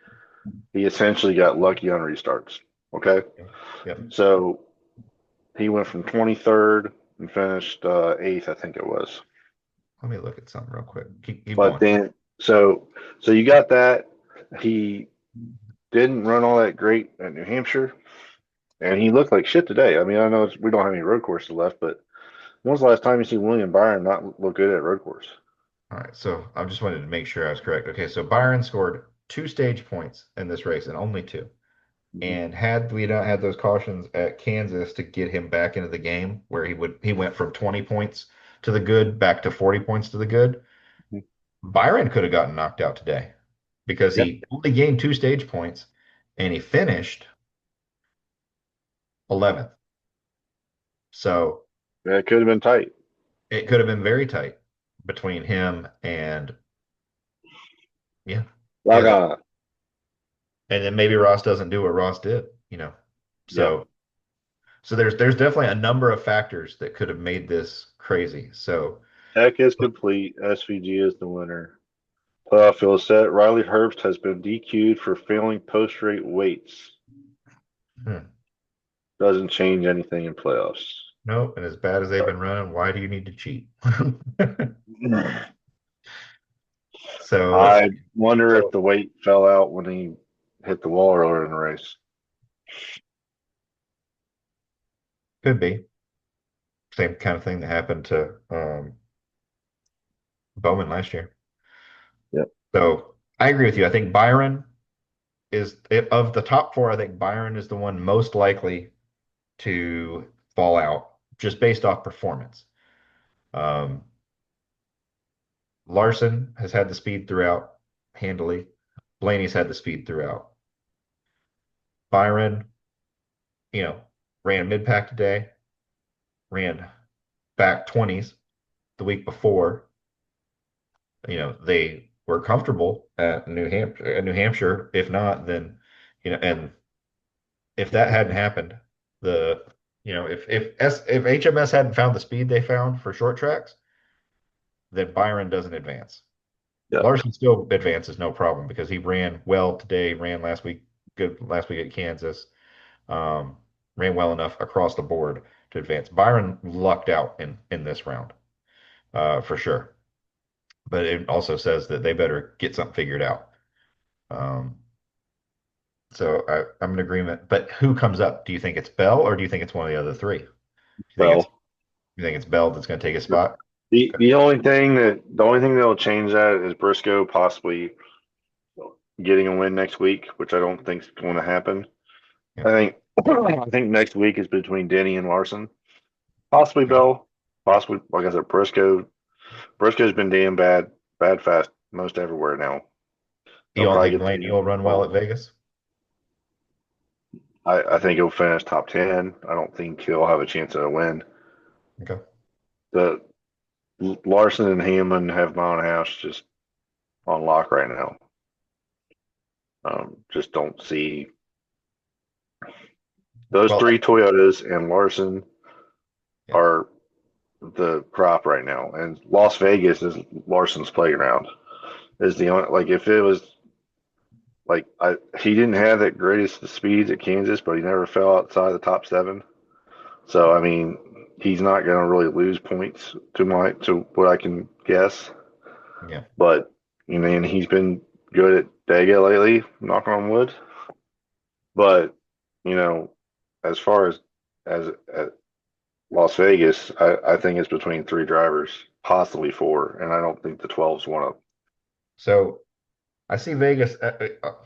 essentially got lucky on restarts. Okay, Yeah. Yep. so he went from 23rd and finished eighth, I think it was. Let me look at something real quick. Keep But going. then so you got that. He didn't run all that great at New Hampshire, and he looked like shit today. I mean, I know we don't have any road courses left, but when's the last time you see William Byron not look good at road course? All right. So I just wanted to make sure I was correct. Okay. So Byron scored 2 stage points in this race and only two. Mhm. And had we not had those cautions at Kansas to get him back into the game, where he went from 20 points to the good back to 40 points to the good, Byron could have gotten knocked out today because Yep. he only gained 2 stage points and he finished 11th. So Yeah, it could have been tight. it could have been very tight between him and yeah, yeah. Logano. And then maybe Ross doesn't do what Ross did. Yep. So there's definitely a number of factors that could have made this crazy. So Tech is complete. SVG is the winner. Playoff field set. Riley Herbst has been DQ'd for failing post-rate weights. hmm. Doesn't change anything in playoffs. Nope. And as bad as they've been running, why do you need to cheat? So let's I wonder if so the weight fell out when he hit the wall earlier in the race. could be same kind of thing that happened to Bowman last year. Yep. So I agree with you. I think Byron of the top four, I think Byron is the one most likely to fall out just based off performance. Um, Larson has had the speed throughout handily. Blaney's had the speed throughout. Byron, you know, ran mid pack today, ran back 20s the week before. They were comfortable at New Hampshire. If not, then, and if that hadn't happened, the, if HMS hadn't found the speed they found for short tracks, then Byron doesn't advance. Yep. Larson still advances no problem because he ran well today, ran last week, good last week at Kansas, um, ran well enough across the board to advance. Byron lucked out in this round, for sure. But it also says that they better get something figured out. Um, so I'm in agreement. But who comes up? Do you think it's Bell or do you think it's one of the other three? Well, You think it's Bell that's going to take a spot? the Okay. the only thing that'll change that is Briscoe possibly getting a win next week, which I don't think is going to happen. Yeah. I think next week is between Denny and Larson, possibly Okay. Bell, possibly like I said, Briscoe. Briscoe's been damn bad fast most everywhere now. You He'll don't probably think get the Blaney lead. will run well at Well, Vegas? I think he'll finish top 10. I don't think he'll have a chance at a win. Okay. The Larson and Hamlin have my own house just on lock right now. Just don't see those Well, three Toyotas and Larson yeah. are the crop right now, and Las Vegas is Larson's playground. Is the only like if it was like he didn't have that greatest of speeds at Kansas, but he never fell outside the top seven. So I mean, he's not going to really lose points to what I can guess. Yeah. But and he's been good at Dega lately, knock on wood. But you know, as far as Las Vegas, I think it's between three drivers, possibly four, and I don't think the 12's one of them. So I see Vegas. I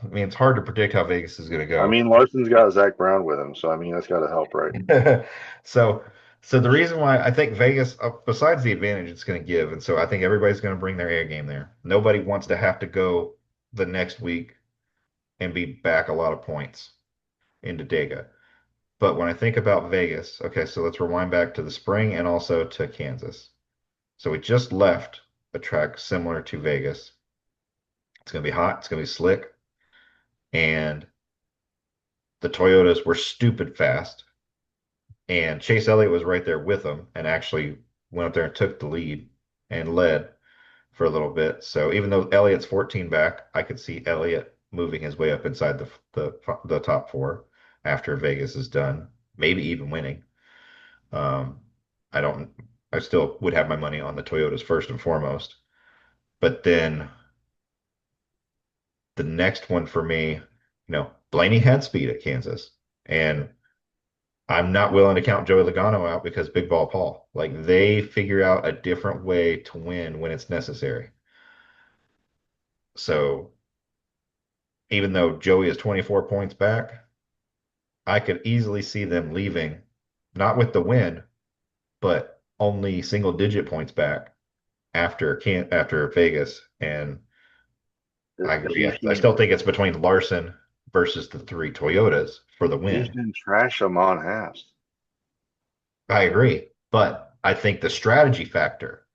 mean, it's hard to predict how Vegas is going to I go. mean, Larson's got Zach Brown with him, so I mean that's got to help, right? So, so the reason why I think Vegas, besides the advantage it's going to give, and so I think everybody's going to bring their A game there. Nobody wants to have to go the next week and be back a lot of points into Dega. But when I think about Vegas, okay, so let's rewind back to the spring and also to Kansas. So we just left a track similar to Vegas. It's going to be hot, it's going to be slick, and the Toyotas were stupid fast. And Chase Elliott was right there with them and actually went up there and took the lead and led for a little bit. So even though Elliott's 14 back, I could see Elliott moving his way up inside the top four after Vegas is done, maybe even winning. Um, I don't. I still would have my money on the Toyotas first and foremost. But then the next one for me, Blaney had speed at Kansas, and I'm not willing to count Joey Logano out because Big Ball Paul. Like they figure out a different way to win when it's necessary. So even though Joey is 24 points back, I could easily see them leaving, not with the win, but only single digit points back after Vegas. And I agree. I Houston, still think it's between Larson versus the three Toyotas for the win. Houston trash them on halves. I agree. But I think the strategy factor,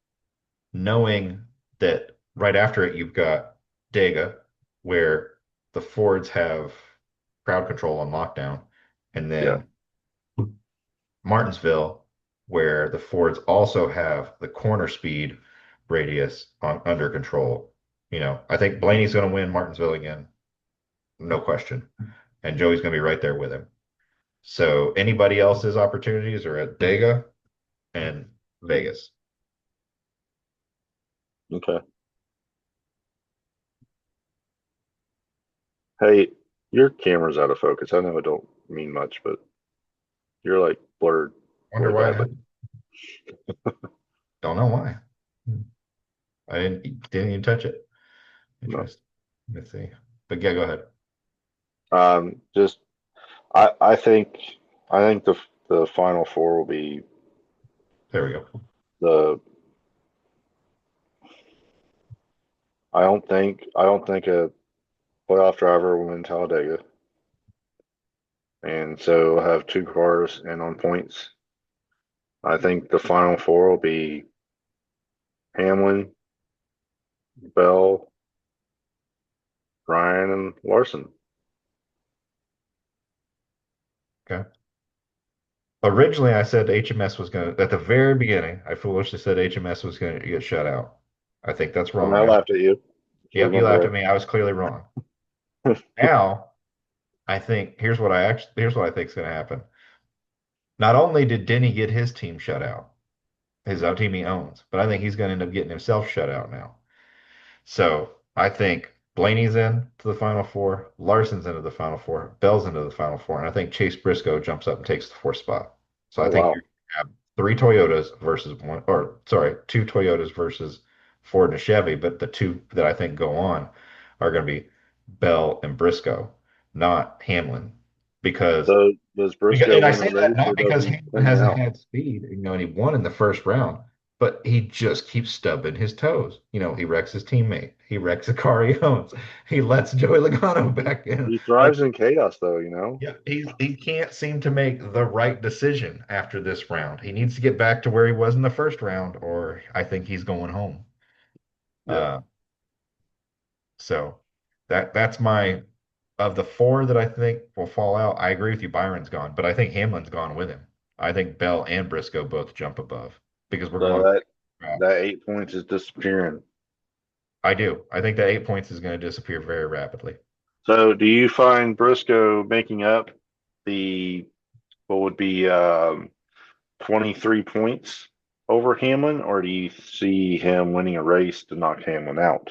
knowing that right after it, you've got Dega, where the Fords have crowd control on lockdown, and Yeah. then Martinsville, where the Fords also have the corner speed radius on under control. I think Blaney's going to win Martinsville again, no question, and Joey's going to be right there with him. So anybody else's opportunities are at Dega and Vegas. Okay. Hey, your camera's out of focus. I know it don't mean much, but you're like blurred Wonder really why it badly. happened. Don't know why. I didn't even touch it. No. Interesting. Let's see. But yeah, go ahead. Just I think the final four will be There we go. the I don't think a playoff driver will win Talladega, and so we'll have two cars and on points. I think the final four will be Hamlin, Bell, Ryan, and Larson. Okay. Originally, I said HMS was going to, at the very beginning, I foolishly said HMS was going to get shut out. I think that's And wrong I now. laughed at you. So Yep, you remember laughed at me. I was clearly wrong. Now, I think here's what I think is going to happen. Not only did Denny get his team shut out, his own team he owns, but I think he's going to end up getting himself shut out now. So I think Blaney's in to the final four, Larson's into the final four, Bell's into the final four, and I think Chase Briscoe jumps up and takes the fourth spot. So I oh think wow. you have three Toyotas versus one, or sorry, two Toyotas versus Ford and a Chevy, but the two that I think go on are going to be Bell and Briscoe, not Hamlin, because So does Briscoe and I win a say that race not or does because he Hamlin clean hasn't out? had speed, and he won in the first round, but he just keeps stubbing his toes. He wrecks his teammate. He wrecks the car he owns. He lets Joey Logano back in. He Like, thrives in chaos though. yeah, he can't seem to make the right decision after this round. He needs to get back to where he was in the first round, or I think he's going home. Yeah. Uh, so that's my of the four that I think will fall out. I agree with you. Byron's gone, but I think Hamlin's gone with him. I think Bell and Briscoe both jump above because we're So going. that 8 points is disappearing. I do. I think that 8 points is going to disappear very rapidly. So do you find Briscoe making up the what would be 23 points over Hamlin, or do you see him winning a race to knock Hamlin out?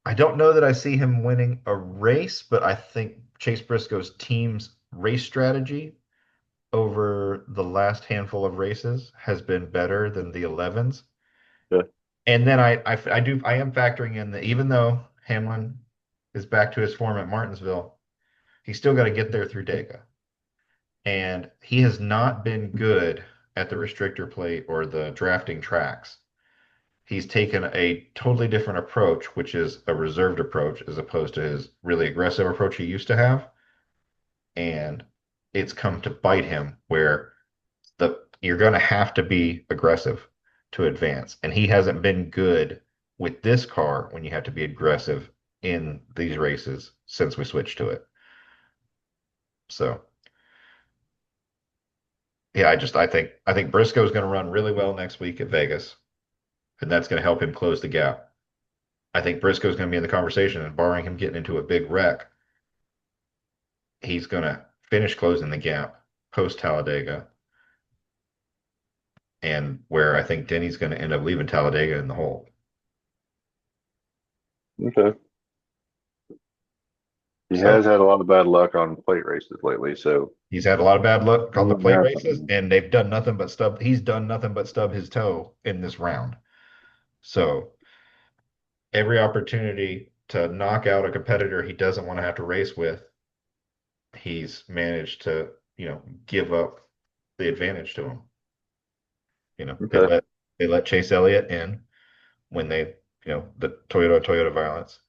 I don't know that I see him winning a race, but I think Chase Briscoe's team's race strategy over the last handful of races has been better than the 11s. Yeah. And then I am factoring in that even though Hamlin is back to his form at Martinsville, he's still got to get there through Dega. And he has not been good at the restrictor plate or the drafting tracks. He's taken a totally different approach, which is a reserved approach, as opposed to his really aggressive approach he used to have. And it's come to bite him where you're going to have to be aggressive. to advance. And he hasn't been good with this car when you have to be aggressive in these races since we switched to it. So yeah, I think Briscoe's going to run really well next week at Vegas, and that's going to help him close the gap. I think Briscoe's going to be in the conversation, and barring him getting into a big wreck, he's going to finish closing the gap post Talladega, and where I think Denny's going to end up leaving Talladega in the hole. Okay. He has So had a lot of bad luck on plate races lately, so he's had a lot of bad luck on the wouldn't plate have races, something. and they've done nothing but stub. He's done nothing but stub his toe in this round. So every opportunity to knock out a competitor he doesn't want to have to race with, he's managed to, give up the advantage to him. They Okay. let Chase Elliott in when the Toyota violence.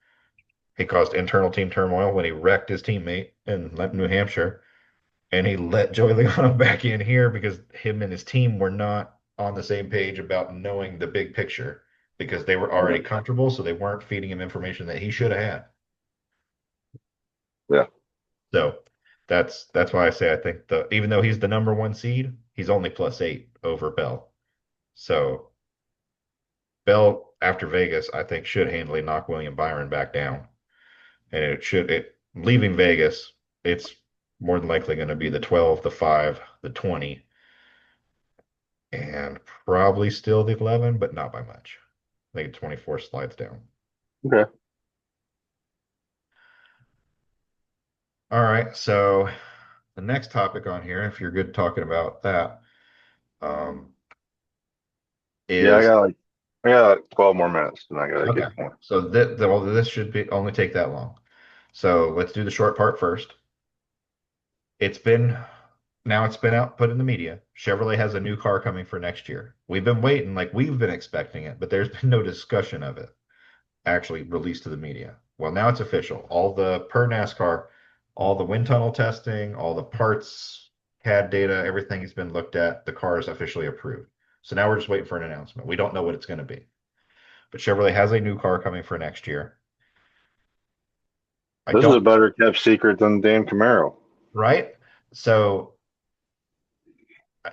He caused internal team turmoil when he wrecked his teammate in New Hampshire, and he let Joey Logano back in here because him and his team were not on the same page about knowing the big picture because they were Yeah. already comfortable, so they weren't feeding him information that he should have had. Yeah. So that's why I say I think the even though he's the number one seed, he's only +8 over Bell. So Bell after Vegas, I think should handily knock William Byron back down. And it leaving Vegas, it's more than likely going to be the 12, the 5, the 20, and probably still the 11, but not by much. I think 24 slides down. Okay. All right, so the next topic on here, if you're good talking about that, um, Yeah, is I got like 12 more minutes and I gotta okay. get going. So well, this should be only take that long. So let's do the short part first. It's been Now it's been out put in the media. Chevrolet has a new car coming for next year. We've been waiting, like we've been expecting it, but there's been no discussion of it actually released to the media. Well, now it's official. All the per NASCAR, all the wind tunnel testing, all the parts, CAD data, everything has been looked at. The car is officially approved. So now we're just waiting for an announcement. We don't know what it's going to be. But Chevrolet has a new car coming for next year. I This is a don't, better kept secret than Dan Camaro. right? So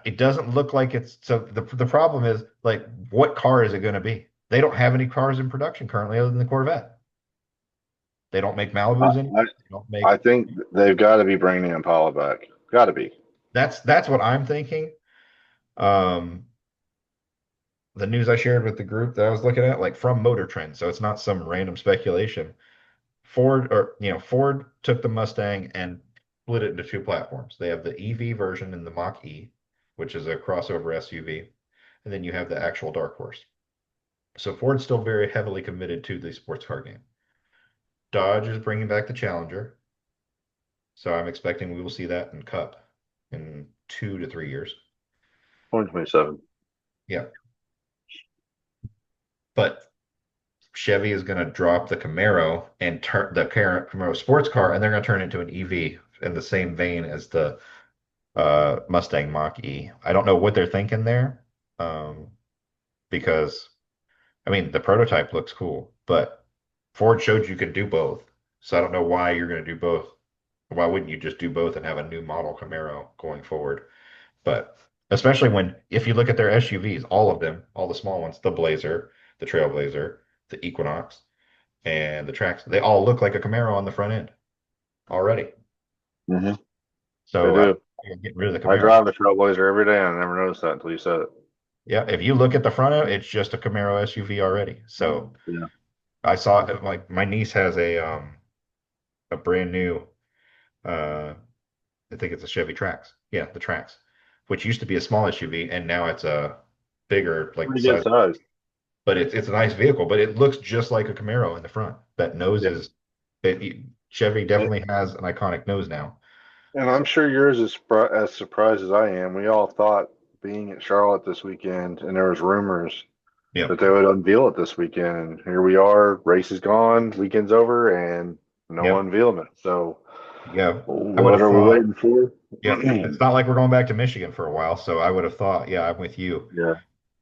it doesn't look like it's so the problem is like what car is it going to be? They don't have any cars in production currently other than the Corvette. They don't make I, Malibus anymore. I, They don't I make think they've got to be bringing Impala back. Got to be. that's what I'm thinking. Um, the news I shared with the group that I was looking at, like from Motor Trend, so it's not some random speculation. Ford took the Mustang and split it into two platforms. They have the EV version and the Mach E, which is a crossover SUV, and then you have the actual Dark Horse. So Ford's still very heavily committed to the sports car game. Dodge is bringing back the Challenger, so I'm expecting we will see that in Cup in 2 to 3 years. 2027. Yeah, but Chevy is going to drop the Camaro and turn the Camaro sports car, and they're going to turn it into an EV in the same vein as the Mustang Mach E. I don't know what they're thinking there, um, because I mean the prototype looks cool, but Ford showed you could do both. So I don't know why you're going to do both. Why wouldn't you just do both and have a new model Camaro going forward? But especially when, if you look at their SUVs, all of them, all the small ones, the Blazer, the Trailblazer, the Equinox, and the Trax, they all look like a Camaro on the front end already. Mm-hmm. They So I do. you're getting rid of the I Camaro. drive a Trailblazer every day and I never noticed that until you said it. Yeah, if you look at the front end, it's just a Camaro SUV already. So Yeah. I saw it, like my niece has a brand new uh I think it's a Chevy Trax. Yeah, the Trax, which used to be a small SUV and now it's a bigger, like the Pretty good size. size. But it's a nice vehicle, but it looks just like a Camaro in the front. That nose Yeah. is Chevy definitely has an iconic nose now. And I'm sure yours is as surprised as I am. We all thought being at Charlotte this weekend, and there was rumors that Yep. they would unveil it this weekend. And here we are, race is gone, weekend's over, and no Yep. unveiling it. So Yeah. I would what have are we thought, waiting for? yep. It's not like we're going back to Michigan for a while, so I would have thought, yeah, I'm with you Yeah.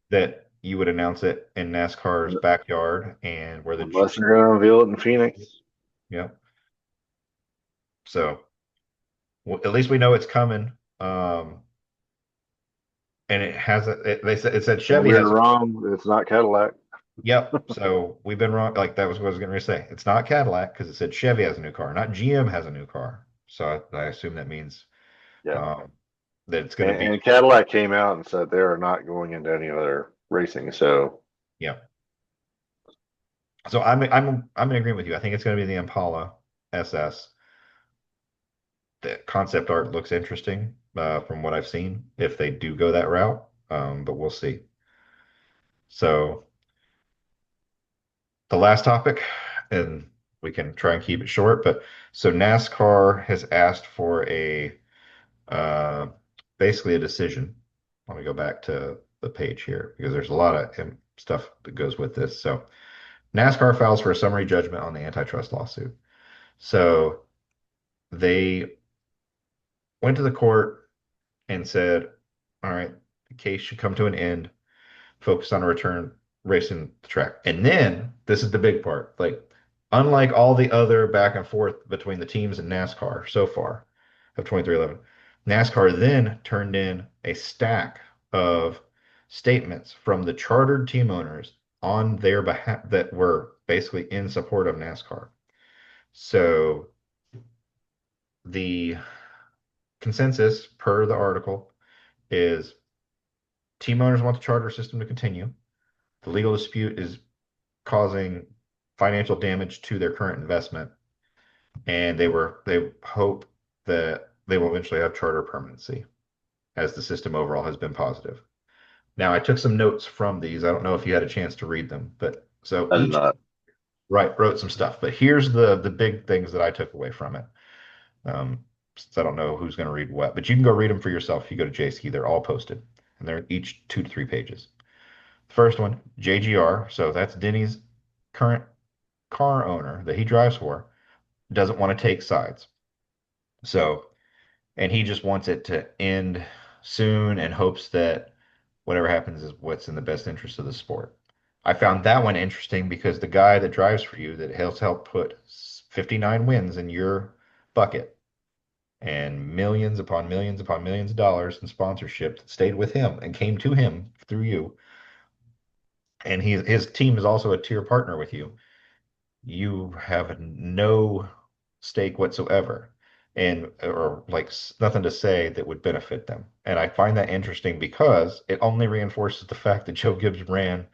that you would announce it in NASCAR's backyard and where the Unless they're going to reveal it in Phoenix. yeah. So at least we know it's coming. And it has it said And Chevy we were has a wrong. It's not Cadillac. yep. So we've been wrong. Like that was what I was going to say. It's not Cadillac because it said Chevy has a new car, not GM has a new car. So I assume that means Yeah. um, that it's going to And be Cadillac came out and said they are not going into any other racing. So yeah. So I'm in agreement with you. I think it's going to be the Impala SS. The concept art looks interesting from what I've seen. If they do go that route, but we'll see. So the last topic, and we can try and keep it short, but so NASCAR has asked for a uh, basically a decision. Let me go back to the page here because there's a lot of stuff that goes with this. So NASCAR files for a summary judgment on the antitrust lawsuit. So they went to the court and said, all right, the case should come to an end, focus on a return racing the track. And then this is the big part. Like, unlike all the other back and forth between the teams in NASCAR so far of 2311, NASCAR then turned in a stack of statements from the chartered team owners on their behalf that were basically in support of NASCAR. So the consensus per the article is team owners want the charter system to continue. The legal dispute is causing financial damage to their current investment, and they hope that they will eventually have charter permanency as the system overall has been positive. Now, I took some notes from these. I don't know if you had a chance to read them, but so I did each not. right wrote some stuff. But here's the big things that I took away from it. Since I don't know who's going to read what, but you can go read them for yourself. If you go to JSKI, they're all posted, and they're each 2 to 3 pages. First one, JGR. So that's Denny's current car owner that he drives for, doesn't want to take sides. So, and he just wants it to end soon and hopes that whatever happens is what's in the best interest of the sport. I found that one interesting because the guy that drives for you that has helped put 59 wins in your bucket and millions upon millions of dollars in sponsorship that stayed with him and came to him through you. And his team is also a tier partner with you. You have no stake whatsoever and or like nothing to say that would benefit them. And I find that interesting because it only reinforces the fact that Joe Gibbs ran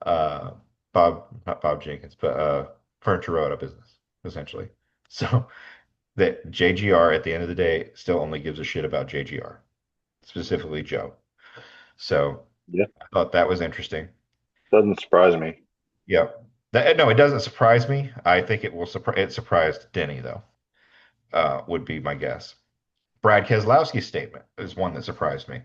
uh not Bob Jenkins, but Furniture Row out of business, essentially. So that JGR at the end of the day still only gives a shit about JGR, specifically Joe. So Yeah. I thought that was interesting. Doesn't surprise me. Yeah. No, it doesn't surprise me. I think it surprised Denny though. Would be my guess. Brad Keselowski's statement is one that surprised me.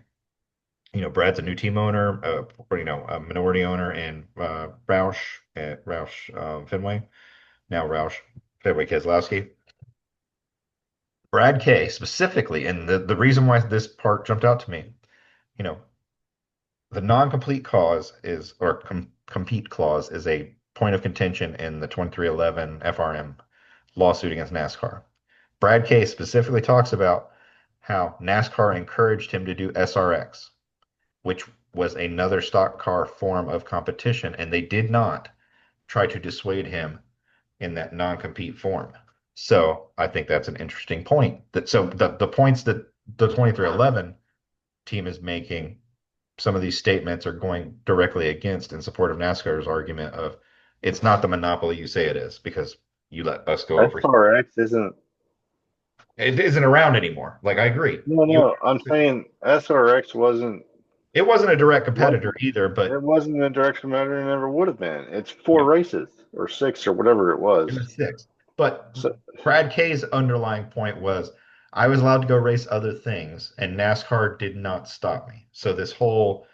Brad's a new team owner, a minority owner in Roush Fenway, now Roush Fenway Keselowski. Brad K specifically, and the reason why this part jumped out to me, you know, the non-complete clause is, or compete clause is a point of contention in the 2311 FRM lawsuit against NASCAR. Brad K specifically talks about how NASCAR encouraged him to do SRX, which was another stock car form of competition, and they did not try to dissuade him in that non-compete form. So I think that's an interesting point. The points that the 2311 team is making, some of these statements are going directly against in support of NASCAR's argument of it's not the monopoly you say it is because you let us go over. SRX isn't. It isn't around anymore. Like I agree. No, You no. I'm saying SRX wasn't. it wasn't a direct Wasn't. competitor either, It but wasn't a direct competitor. It never would have been. It's you four know, races or six or whatever it it was. was six. But So Brad K's underlying point was I was allowed to go race other things, and NASCAR did not stop me. So this whole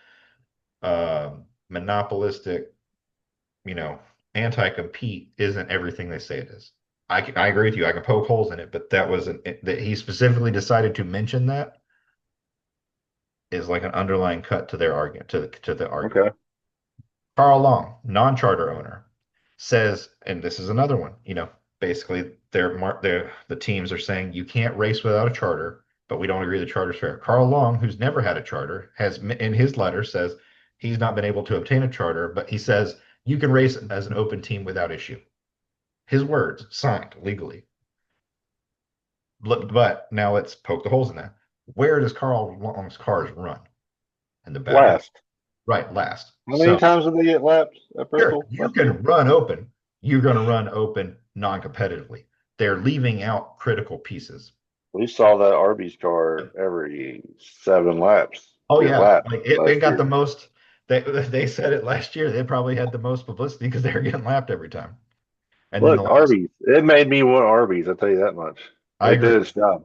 monopolistic, you know, anti-compete isn't everything they say it is. I agree with you. I can poke holes in it, but that he specifically decided to mention that is like an underlying cut to their argument to the argument. okay. Carl Long, non-charter owner, says, and this is another one, basically the teams are saying you can't race without a charter, but we don't agree the charter's fair. Carl Long, who's never had a charter, has in his letter says he's not been able to obtain a charter, but he says you can race as an open team without issue. His words signed legally. But now let's poke the holes in that. Where does Carl Long's cars run? In the back of the Last. right last. How many So times did they get lapped at sure, Bristol you last year? can run open. You're going to run open non-competitively. They're leaving out critical pieces. We saw that Arby's car every 7 laps Oh get yeah, lapped like it last got the year. most. They said it last year. They probably had the most publicity because they were getting lapped every time. And then the Look, last, Arby's. It made me want Arby's, I'll tell you that much. I It agree. did its job.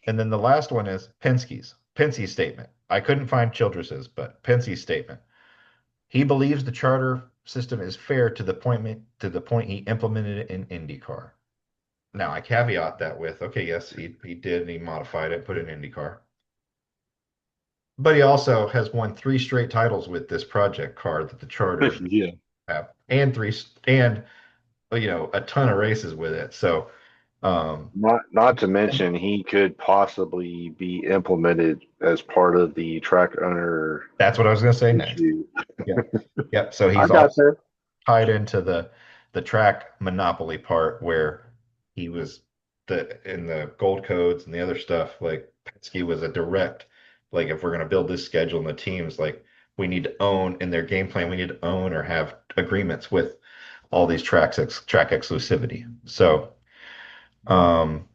And then the last one is Penske's statement. I couldn't find Childress's, but Penske's statement. He believes the charter system is fair to the point he implemented it in IndyCar. Now I caveat that with, okay, yes, he did, and he modified it, put it in IndyCar. But he also has won three straight titles with this project car that the charter Yeah. have, and a ton of races with it. So Not to mention he could possibly be implemented as part of the track owner that's what I was going to say next. issue. Yep, yep. So I he's got also there. tied into the track monopoly part where he was the in the gold codes and the other stuff. Like Penske was a direct, like if we're going to build this schedule and the teams, like we need to own in their game plan, we need to own or have agreements with all these track exclusivity. So um,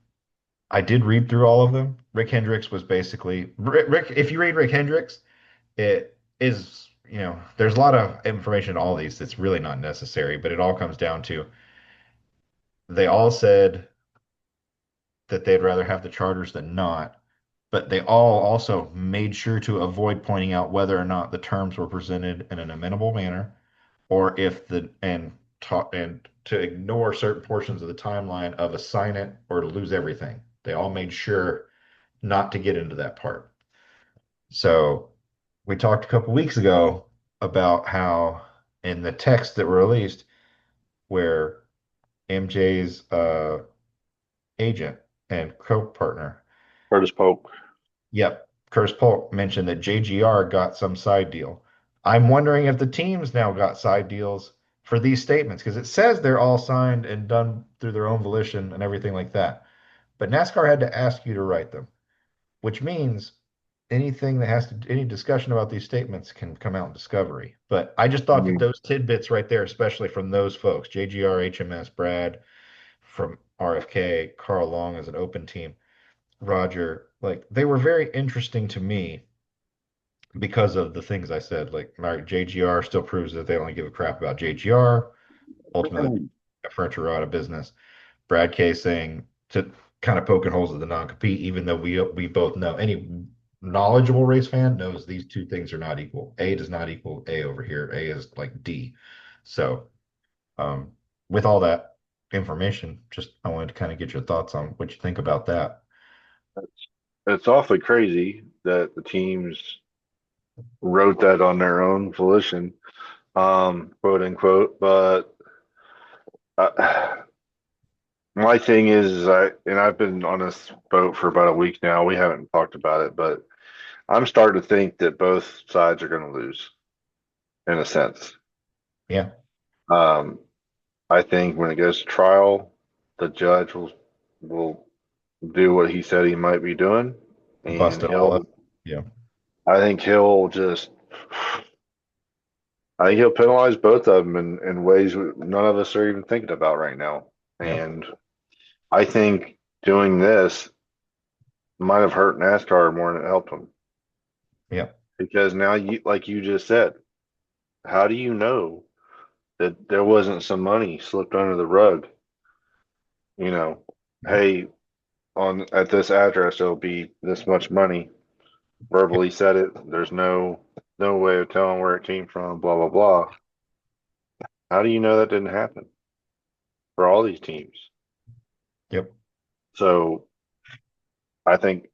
I did read through all of them. Rick Hendricks was basically Rick. If you read Rick Hendricks, it is, there's a lot of information in all these that's really not necessary, but it all comes down to they all said that they'd rather have the charters than not, but they all also made sure to avoid pointing out whether or not the terms were presented in an amenable manner or if the and to ignore certain portions of the timeline of assign it or to lose everything. They all made sure not to get into that part. So we talked a couple weeks ago about how in the text that were released, where MJ's agent and co-partner, Curtis Polk. yep, Curtis Polk mentioned that JGR got some side deal. I'm wondering if the teams now got side deals for these statements because it says they're all signed and done through their own volition and everything like that. But NASCAR had to ask you to write them, which means anything that has to any discussion about these statements can come out in discovery. But I just thought that Mm. those tidbits right there, especially from those folks, JGR, HMS, Brad from RFK, Carl Long as an open team, Roger, like they were very interesting to me because of the things I said. Like JGR still proves that they only give a crap about JGR. Ultimately, furniture out of business. Brad K saying to kind of poking holes in the non-compete, even though we both know any knowledgeable race fan knows these two things are not equal. A does not equal A over here. A is like D. So um, with all that information, just I wanted to kind of get your thoughts on what you think about that. It's awfully crazy that the teams wrote that on their own volition, quote unquote. But uh, my thing is, I've been on this boat for about a week now. We haven't talked about it, but I'm starting to think that both sides are going to lose in a sense. Yeah, Um, I think when it goes to trial, the judge will do what he said he might be doing, bust and it all up. Yeah, I think he'll just, I think he'll penalize both of them in ways none of us are even thinking about right now. yeah, And I think doing this might have hurt NASCAR more than it helped them yeah, because now you, like you just said, how do you know that there wasn't some money slipped under the rug? You know, yeah, hey, on at this address it'll be this much money. yep, Verbally said it. There's no way of telling where it came from. Blah blah blah. How do you know that didn't happen for all these teams? yep, So I think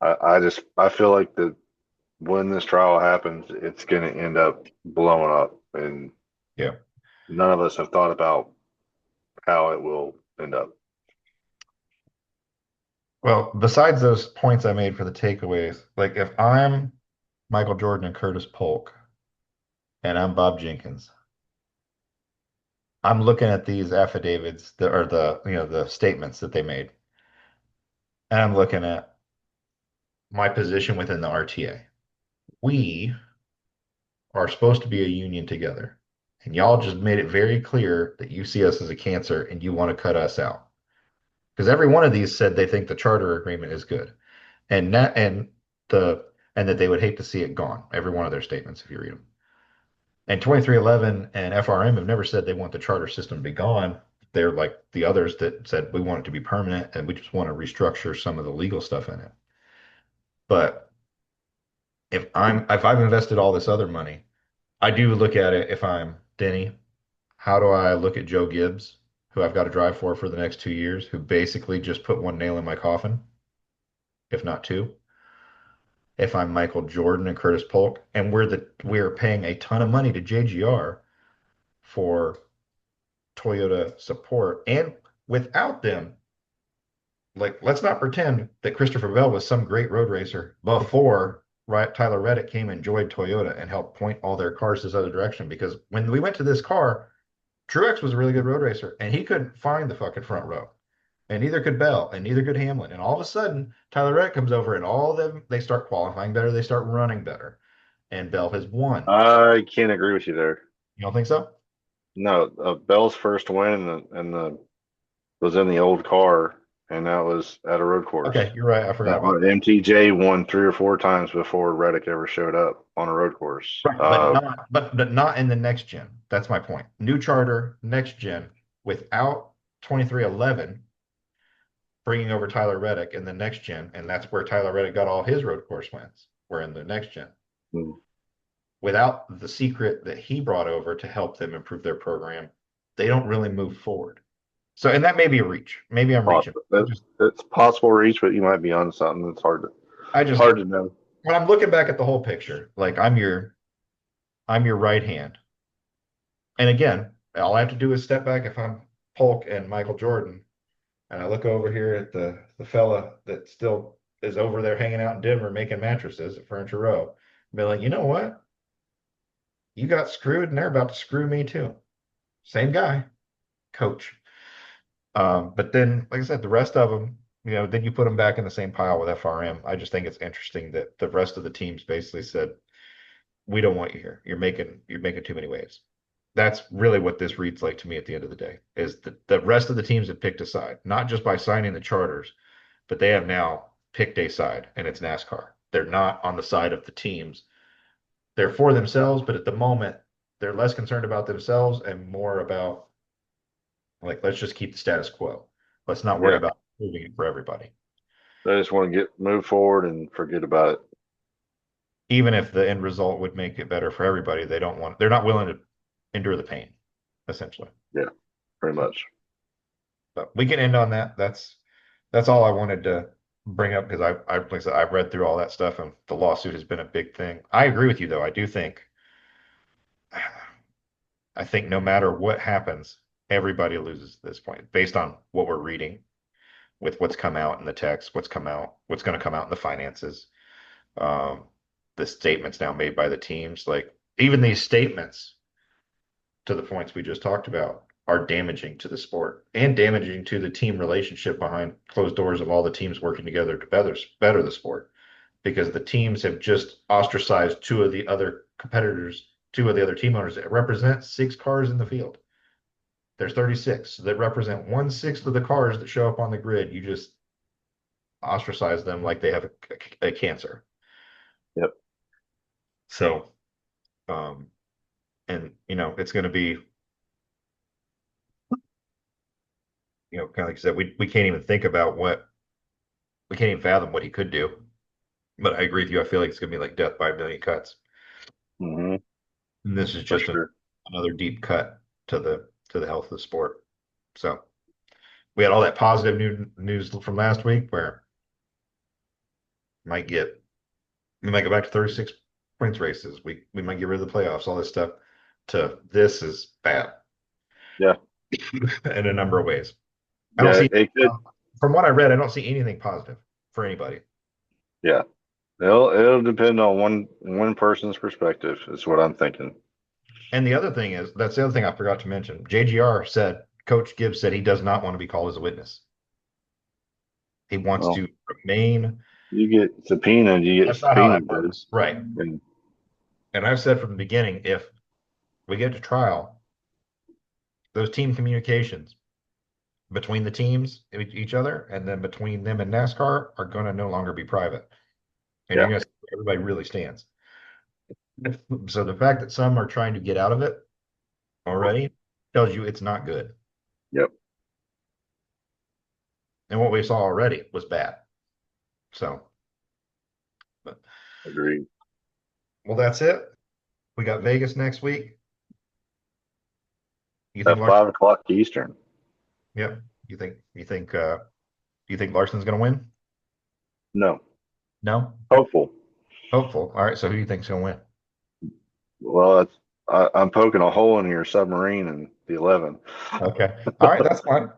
I feel like when this trial happens, it's going to end up blowing up, and Yeah. none of us have thought about how it will end up. Well, besides those points I made for the takeaways, like if I'm Michael Jordan and Curtis Polk and I'm Bob Jenkins, I'm looking at these affidavits that are the statements that they made, and I'm looking at my position within the RTA. We are supposed to be a union together. And y'all just made it very clear that you see us as a cancer and you want to cut us out. Because every one of these said they think the charter agreement is good. And that the and that they would hate to see it gone. Every one of their statements, if you read them. And 2311 and FRM have never said they want the charter system to be gone. They're like the others that said we want it to be permanent and we just want to restructure some of the legal stuff in it. But if I've invested all this other money, I do look at it if I'm Denny, how do I look at Joe Gibbs, who I've got to drive for the next 2 years, who basically just put one nail in my coffin, if not two? If I'm Michael Jordan and Curtis Polk, and we're paying a ton of money to JGR for Toyota support, and without them, like let's not pretend that Christopher Bell was some great road racer before Tyler Reddick came and joined Toyota and helped point all their cars this other direction. Because when we went to this car, Truex was a really good road racer, and he couldn't find the fucking front row. And neither could Bell, and neither could Hamlin. And all of a sudden, Tyler Reddick comes over, and all of them they start qualifying better, they start running better, and Bell has won. I can't agree with you there. You don't think so? No, Bell's first win was in the old car, and that was at a road course. Okay, you're right. I forgot about that. MTJ won 3 or 4 times before Reddick ever showed up on a road course. Right, but not in the next gen. That's my point. New charter, next gen, without 2311 bringing over Tyler Reddick in the next gen, and that's where Tyler Reddick got all his road course wins. We're in the next gen. Hmm. Without the secret that he brought over to help them improve their program, they don't really move forward. So, and that may be a reach. Maybe I'm reaching. It's possible reach, but you might be on something. I It's just hard to know. when I'm looking back at the whole picture, like I'm your right hand. And again, all I have to do is step back if I'm Polk and Michael Jordan, and I look over here at the fella that still is over there hanging out in Denver making mattresses at Furniture Row, and be like, you know what? You got screwed, and they're about to screw me too. Same guy, coach. But then, like I said, the rest of them, then you put them back in the same pile with FRM. I just think it's interesting that the rest of the teams basically said, "We don't want you here. You're making too many waves." That's really what this reads like to me at the end of the day, is that the rest of the teams have picked a side, not just by signing the charters, but they have now picked a side, and it's NASCAR. They're not on the side of the teams. They're for themselves, but at the moment, they're less concerned about themselves and more about like, let's just keep the status quo. Let's not worry Yeah, about moving it for everybody. they just want to move forward and forget about it. Even if the end result would make it better for everybody, they're not willing to endure the pain, essentially. Yeah, pretty So, much. but we can end on that. That's all I wanted to bring up because like I said, I've read through all that stuff and the lawsuit has been a big thing. I agree with you though. I think no matter what happens, everybody loses at this point based on what we're reading with what's come out in the text, what's going to come out in the finances, um, the statements now made by the teams. Like even these statements, to the points we just talked about, are damaging to the sport and damaging to the team relationship behind closed doors of all the teams working together to better the sport. Because the teams have just ostracized two of the other team owners that represent 6 cars in the field. There's 36 that represent 1/6 of the cars that show up on the grid. You just ostracize them like they have a cancer. Yep. So, and it's going to be, kind of like I said, we can't even think about we can't even fathom what he could do. But I agree with you. I feel like it's going to be like death by a million cuts. Hmm. And this is For just sure. another deep cut to the health of the sport. So we had all that positive news from last week where might get We might go back to 36 points races. We might get rid of the playoffs, all this stuff. To this is bad Yeah, in a number of ways. I don't yeah, see, it could. from what I read, I don't see anything positive for anybody. Yeah, it'll depend on one person's perspective. Is what I'm thinking. And the other thing is, that's the other thing I forgot to mention. JGR said, Coach Gibbs said he does not want to be called as a witness. He wants Well, to remain. you get subpoenaed, you get That's not how that subpoenaed, dude. works. Right. And And I've said from the beginning, if we get to trial, those team communications between the teams, each other, and then between them and NASCAR are going to no longer be private. And you're yeah, going to see where everybody really stands. So the fact that some are trying to get out of it already tells you it's not good. yep, And what we saw already was bad. So, but, agreed. well, that's it. We got Vegas next week. You think At Larson? 5 o'clock Eastern. Yep. You think Larson's going to win? No, No. hopeful. Hopeful. All right. So who do you think's going to win? Well, I'm poking a hole in your submarine in the 11. Okay. All right. That's fine.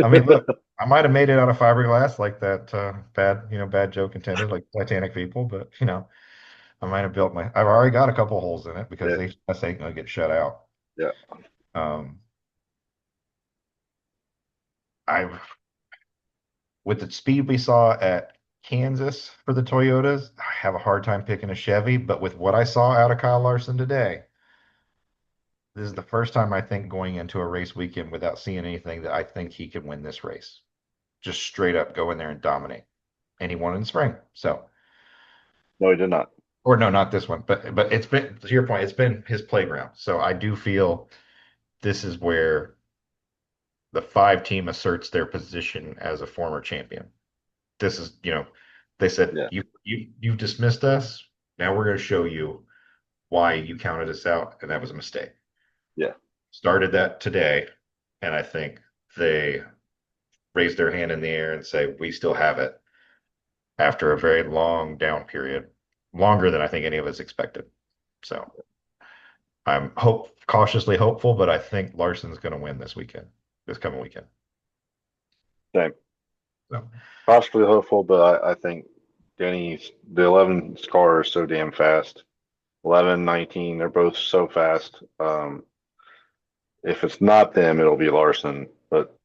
I mean, look, I might have made it out of fiberglass like that bad joke intended, like Titanic people, but I might have built I've already got a couple holes in it because Yeah, that's ain't gonna get shut out. yeah. Um, I with the speed we saw at Kansas for the Toyotas, I have a hard time picking a Chevy, but with what I saw out of Kyle Larson today, this is the first time I think going into a race weekend without seeing anything that I think he can win this race. Just straight up go in there and dominate. And he won in the spring. So, No, he did not. or no, not this one, but it's been to your point, it's been his playground. So I do feel this is where the five team asserts their position as a former champion. This is, they said Yeah, you've dismissed us. Now we're going to show you why you counted us out, and that was a mistake. yeah. Started that today, and I think they raise their hand in the air and say, we still have it after a very long down period, longer than I think any of us expected. So I'm cautiously hopeful, but I think Larson's going to win this coming weekend. Same. So, Possibly hopeful, but I think the 11 car is so damn fast. 11, 19, they're both so fast. If it's not them, it'll be Larson, but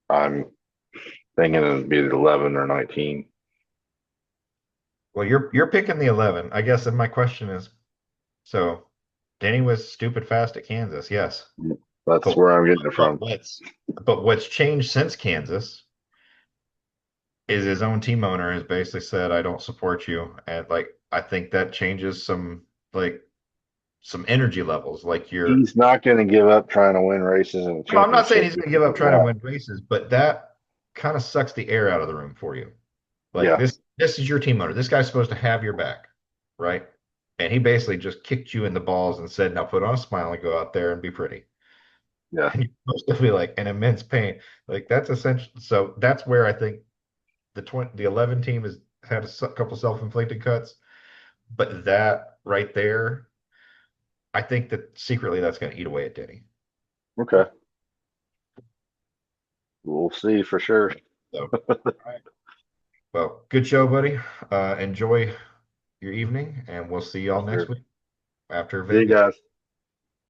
I'm thinking it'll be the 11 or 19. well, you're picking the 11, I guess. And my question is, so Denny was stupid fast at Kansas, yes, That's but where I'm getting it but from. what's changed since Kansas is his own team owner has basically said, I don't support you. And like, I think that changes like some energy levels. Like He's not going to give up trying to win races in the no, I'm not saying championship he's going to because give up of trying to that. win races, but that kind of sucks the air out of the room for you. Like Yeah, this is your team owner. This guy's supposed to have your back, right? And he basically just kicked you in the balls and said, now put on a smile and go out there and be pretty. yeah. And you're supposed to be like in immense pain. Like that's essential. So that's where I think the 11 team has had couple self-inflicted cuts, but that right there, I think that secretly that's going to eat away at Denny. Okay. We'll see for sure. So, all right. Well, good show, buddy. Enjoy your evening, and we'll see y'all Yes, next sir. week after See you Vegas. guys.